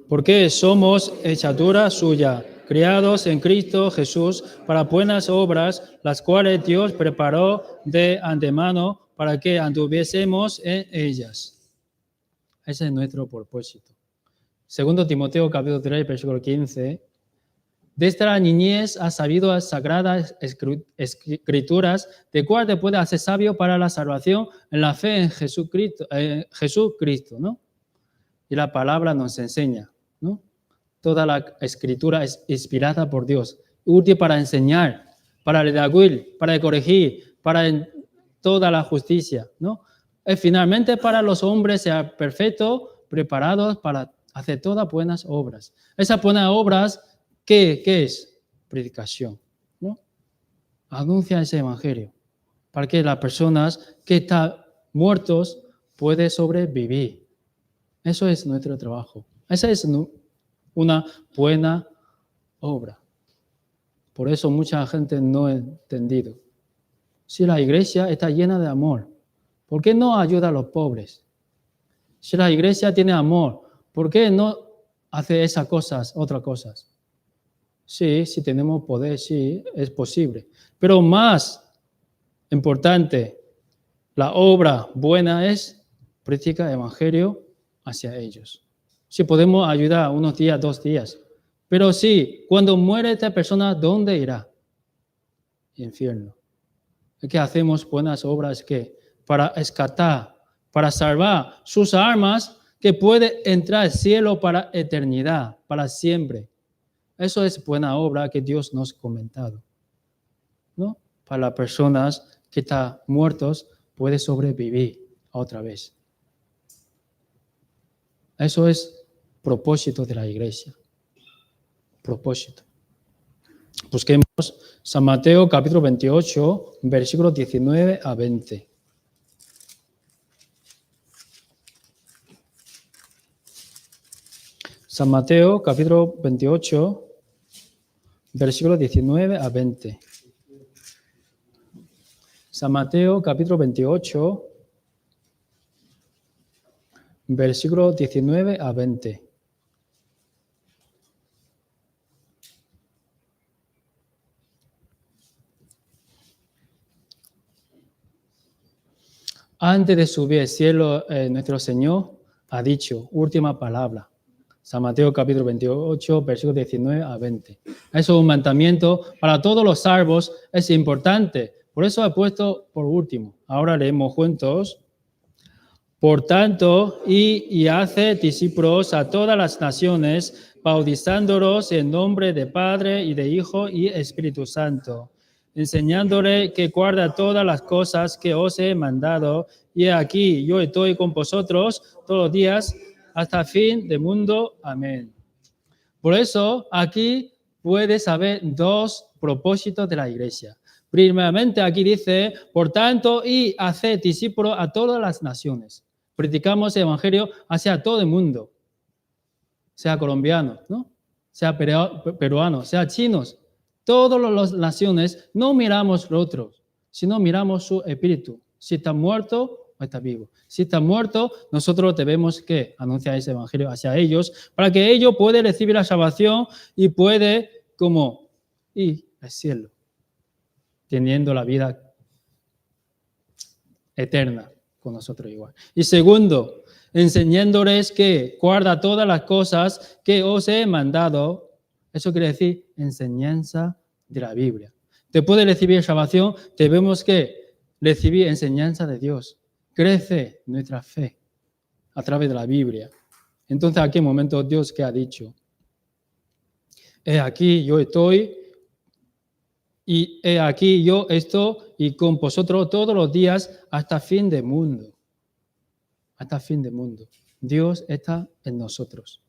A: Porque somos hechadura suya, creados en Cristo Jesús para buenas obras, las cuales Dios preparó de antemano para que anduviésemos en ellas. Ese es nuestro propósito. 2 Timoteo capítulo 3, versículo 15. Desde la niñez has sabido las sagradas escrituras, de cual te puede hacer sabio para la salvación en la fe en Jesucristo, ¿no? Y la palabra nos enseña, ¿no? Toda la escritura es inspirada por Dios, útil para enseñar, para redarguir, para corregir, para toda la justicia, ¿no? Y finalmente para los hombres ser perfectos, preparados para hacer todas buenas obras. Esas buenas obras, ¿qué es? Predicación, ¿no? Anuncia ese evangelio para que las personas que están muertos puedan sobrevivir. Eso es nuestro trabajo. Esa es una buena obra. Por eso mucha gente no ha entendido. Si la iglesia está llena de amor, ¿por qué no ayuda a los pobres? Si la iglesia tiene amor, ¿por qué no hace esas cosas, otras cosas? Sí, si tenemos poder, sí, es posible. Pero más importante, la obra buena es predicar el evangelio hacia ellos. Si podemos ayudar unos días, 2 días. Pero sí, cuando muere esta persona, ¿dónde irá? Infierno. Es que hacemos buenas obras que para rescatar, para salvar sus almas, que puede entrar al cielo para eternidad, para siempre. Eso es buena obra que Dios nos ha comentado, ¿no? Para las personas que están muertos, puede sobrevivir otra vez. Eso es propósito de la iglesia. Propósito. Busquemos San Mateo capítulo 28, versículos 19 a 20. San Mateo capítulo 28, versículos 19 a 20. San Mateo capítulo 28, versículos 19 a 20. Antes de subir al cielo, nuestro Señor ha dicho, última palabra. San Mateo capítulo 28, versículos 19 a 20. Eso es un mandamiento para todos los salvos, es importante. Por eso he puesto por último. Ahora leemos juntos. Por tanto, y hace discípulos a todas las naciones, bautizándolos en nombre de Padre y de Hijo y Espíritu Santo, enseñándole que guarda todas las cosas que os he mandado, y aquí yo estoy con vosotros todos los días hasta el fin del mundo. Amén. Por eso, aquí puedes saber 2 propósitos de la iglesia. Primeramente, aquí dice, por tanto, y hacer discípulos a todas las naciones. Predicamos el evangelio hacia todo el mundo, sea colombiano, ¿no? Sea peruano, sea chinos. Todas las naciones no miramos los otros, sino miramos su espíritu. Si está muerto o está vivo. Si está muerto, nosotros debemos que anunciar ese evangelio hacia ellos para que ellos puedan recibir la salvación y puedan como ir al cielo, teniendo la vida eterna con nosotros igual. Y segundo, enseñándoles que guarda todas las cosas que os he mandado. Eso quiere decir enseñanza de la Biblia. Después de recibir salvación, debemos que recibir enseñanza de Dios. Crece nuestra fe a través de la Biblia. Entonces, ¿a qué momento Dios qué ha dicho? He aquí yo estoy, y he aquí yo estoy y con vosotros todos los días hasta fin del mundo. Hasta fin del mundo. Dios está en nosotros.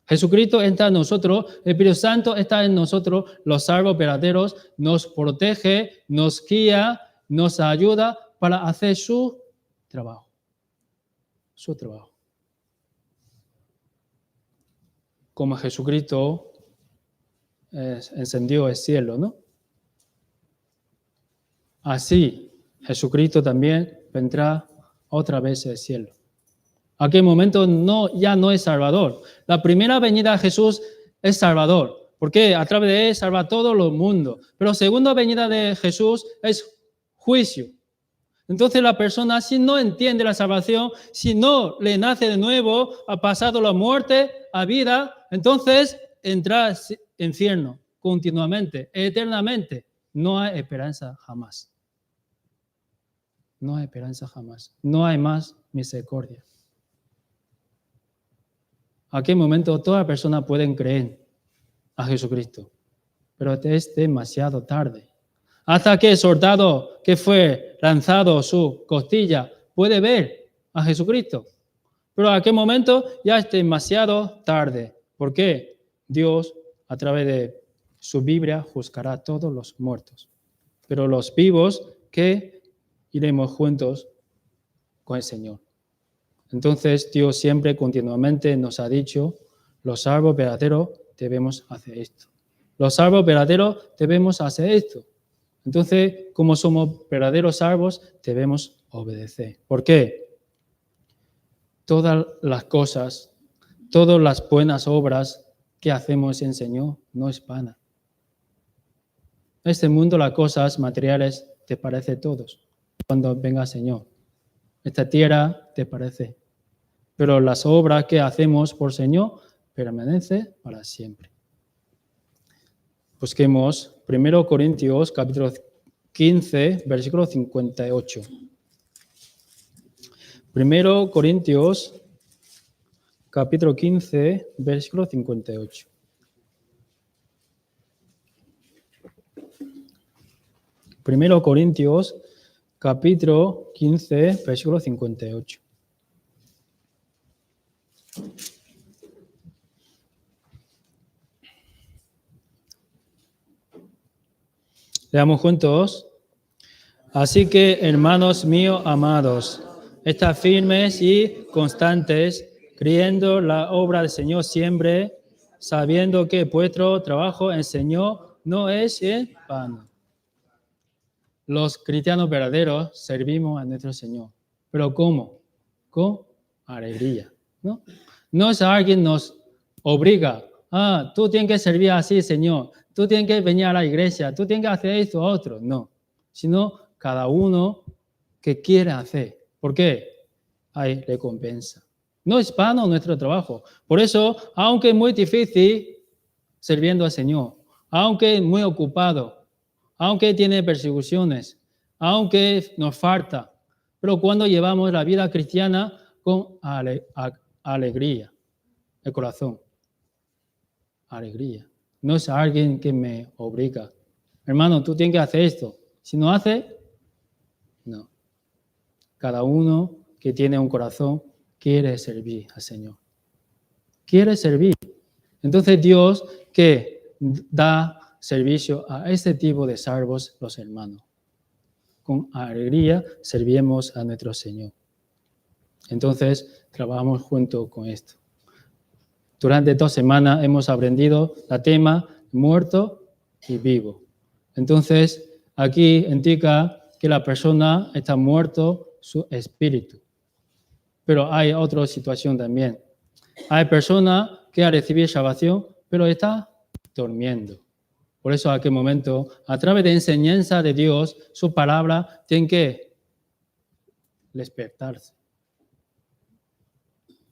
A: Jesucristo está en nosotros, el Espíritu Santo está en nosotros, los salvos verdaderos, nos protege, nos guía, nos ayuda para hacer su trabajo. Su trabajo. Como Jesucristo encendió el cielo, ¿no? Así, Jesucristo también vendrá otra vez al cielo. Aquel momento ya no es Salvador. La primera venida de Jesús es Salvador, porque a través de él salva todo el mundo. Pero la segunda venida de Jesús es juicio. Entonces la persona, si no entiende la salvación, si no le nace de nuevo, ha pasado la muerte a vida, entonces entra al infierno continuamente, eternamente. No hay esperanza jamás. No hay esperanza jamás. No hay más misericordia. ¿A qué momento todas las personas pueden creer a Jesucristo? Pero es demasiado tarde. Hasta que el soldado que fue lanzado su costilla puede ver a Jesucristo. Pero a qué momento ya es demasiado tarde. ¿Por qué? Dios, a través de su Biblia, juzgará a todos los muertos. Pero los vivos, que iremos juntos con el Señor. Entonces, Dios siempre, continuamente nos ha dicho, los salvos verdaderos debemos hacer esto. Los salvos verdaderos debemos hacer esto. Entonces, como somos verdaderos salvos, debemos obedecer. ¿Por qué? Todas las cosas, todas las buenas obras que hacemos en Señor no es vana. En este mundo las cosas materiales te parece todos cuando venga el Señor. Esta tierra te parece. Pero las obras que hacemos por Señor permanecen para siempre. Busquemos 1 Corintios capítulo 15, versículo 58. 1 Corintios capítulo 15, versículo 58. Primero Corintios capítulo 15, versículo 58. Leamos juntos. Así que, hermanos míos amados, estad firmes y constantes, creyendo la obra del Señor siempre, sabiendo que vuestro trabajo en el Señor no es en vano. Los cristianos verdaderos servimos a nuestro Señor. ¿Pero cómo? Con alegría, ¿no? No es alguien nos obliga. Tú tienes que servir así, Señor. Tú tienes que venir a la iglesia. Tú tienes que hacer esto o otro. No. Sino cada uno que quiere hacer. ¿Por qué? Hay recompensa. No es vano nuestro trabajo. Por eso, aunque es muy difícil sirviendo al Señor, aunque es muy ocupado, aunque tiene persecuciones, aunque nos falta, pero cuando llevamos la vida cristiana con alegría, el corazón, alegría. No es alguien que me obliga. Hermano, tú tienes que hacer esto. Si no hace, no. Cada uno que tiene un corazón quiere servir al Señor. Quiere servir. Entonces Dios que da servicio a este tipo de salvos, los hermanos. Con alegría servimos a nuestro Señor. Entonces trabajamos junto con esto. Durante 2 semanas hemos aprendido el tema muerto y vivo. Entonces, aquí indica que la persona está muerto su espíritu. Pero hay otra situación también. Hay personas que han recibido salvación, pero está durmiendo. Por eso, en aquel momento, a través de enseñanza de Dios, su palabra tiene que despertarse.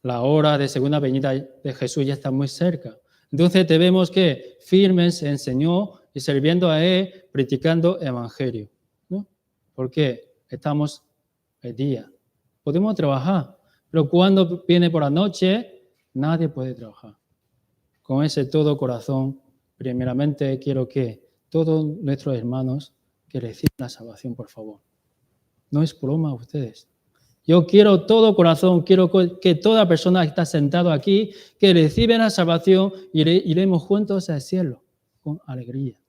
A: La hora de segunda venida de Jesús ya está muy cerca. Entonces debemos que firmes en el Señor y sirviendo a Él, predicando el Evangelio, ¿no? Porque estamos el día. Podemos trabajar, pero cuando viene por la noche, nadie puede trabajar. Con ese todo corazón, primeramente quiero que todos nuestros hermanos que reciban la salvación, por favor. No es broma a ustedes. Yo quiero todo corazón, quiero que toda persona que está sentado aquí, que reciba la salvación y iremos juntos al cielo con alegría.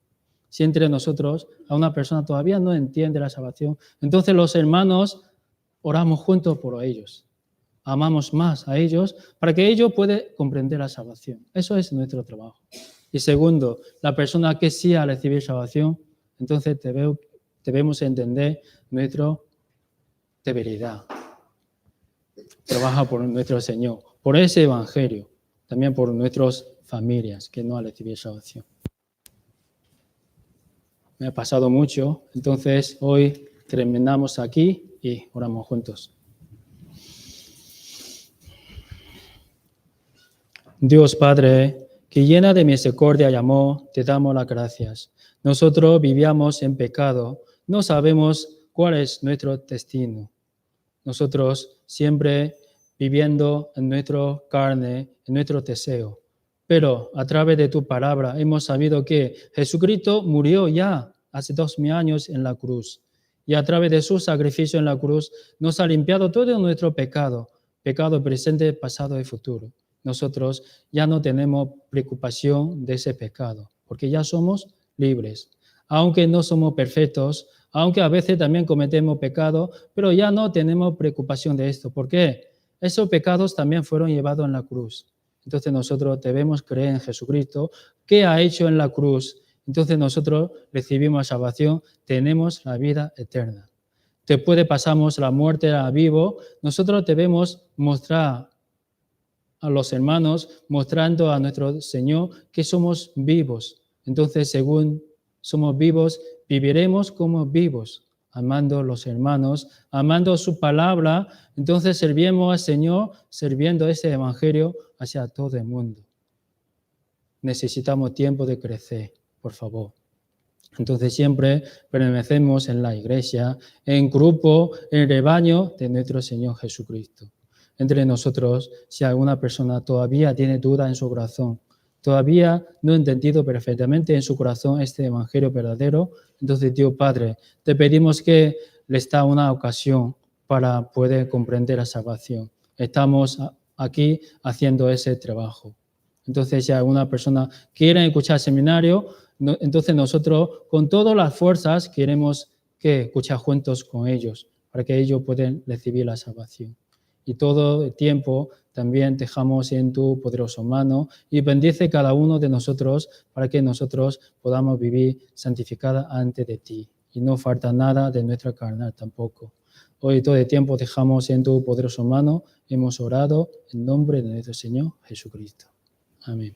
A: Si entre nosotros a una persona todavía no entiende la salvación, entonces los hermanos oramos juntos por ellos. Amamos más a ellos para que ellos puedan comprender la salvación. Eso es nuestro trabajo. Y segundo, la persona que sí ha recibido salvación, entonces debemos entender nuestra debilidad. Trabaja por nuestro Señor, por ese Evangelio, también por nuestras familias que no han recibido salvación. Me ha pasado mucho, entonces hoy terminamos aquí y oramos juntos. Dios Padre, que llena de misericordia y amor, te damos las gracias. Nosotros vivíamos en pecado, no sabemos cuál es nuestro destino. Nosotros siempre viviendo en nuestra carne, en nuestro deseo. Pero a través de tu palabra hemos sabido que Jesucristo murió ya hace 2000 años en la cruz. Y a través de su sacrificio en la cruz nos ha limpiado todo nuestro pecado, pecado presente, pasado y futuro. Nosotros ya no tenemos preocupación de ese pecado, porque ya somos libres. Aunque no somos perfectos, aunque a veces también cometemos pecado, pero ya no tenemos preocupación de esto. ¿Por qué? Esos pecados también fueron llevados en la cruz. Entonces nosotros debemos creer en Jesucristo, qué ha hecho en la cruz. Entonces nosotros recibimos salvación, tenemos la vida eterna. Después de pasamos la muerte a vivo, nosotros debemos mostrar a los hermanos, mostrando a nuestro Señor que somos vivos. Entonces, según somos vivos, viviremos como vivos, amando a los hermanos, amando su palabra. Entonces, servimos al Señor, sirviendo ese evangelio hacia todo el mundo. Necesitamos tiempo de crecer, por favor. Entonces siempre permanecemos en la iglesia, en grupo, en el rebaño de nuestro Señor Jesucristo. Entre nosotros, si alguna persona todavía tiene duda en su corazón, todavía no ha entendido perfectamente en su corazón este evangelio verdadero, entonces Dios Padre, te pedimos que les da una ocasión para poder comprender la salvación. Estamos aquí haciendo ese trabajo. Entonces, si alguna persona quiere escuchar el seminario, entonces nosotros con todas las fuerzas queremos que escuchar juntos con ellos para que ellos puedan recibir la salvación. Y todo el tiempo también dejamos en tu poderoso mano y bendice cada uno de nosotros para que nosotros podamos vivir santificada ante de ti. Y no falta nada de nuestra carne tampoco. Hoy todo el tiempo dejamos en tu poderoso mano. Hemos orado en nombre de nuestro Señor Jesucristo. Amén.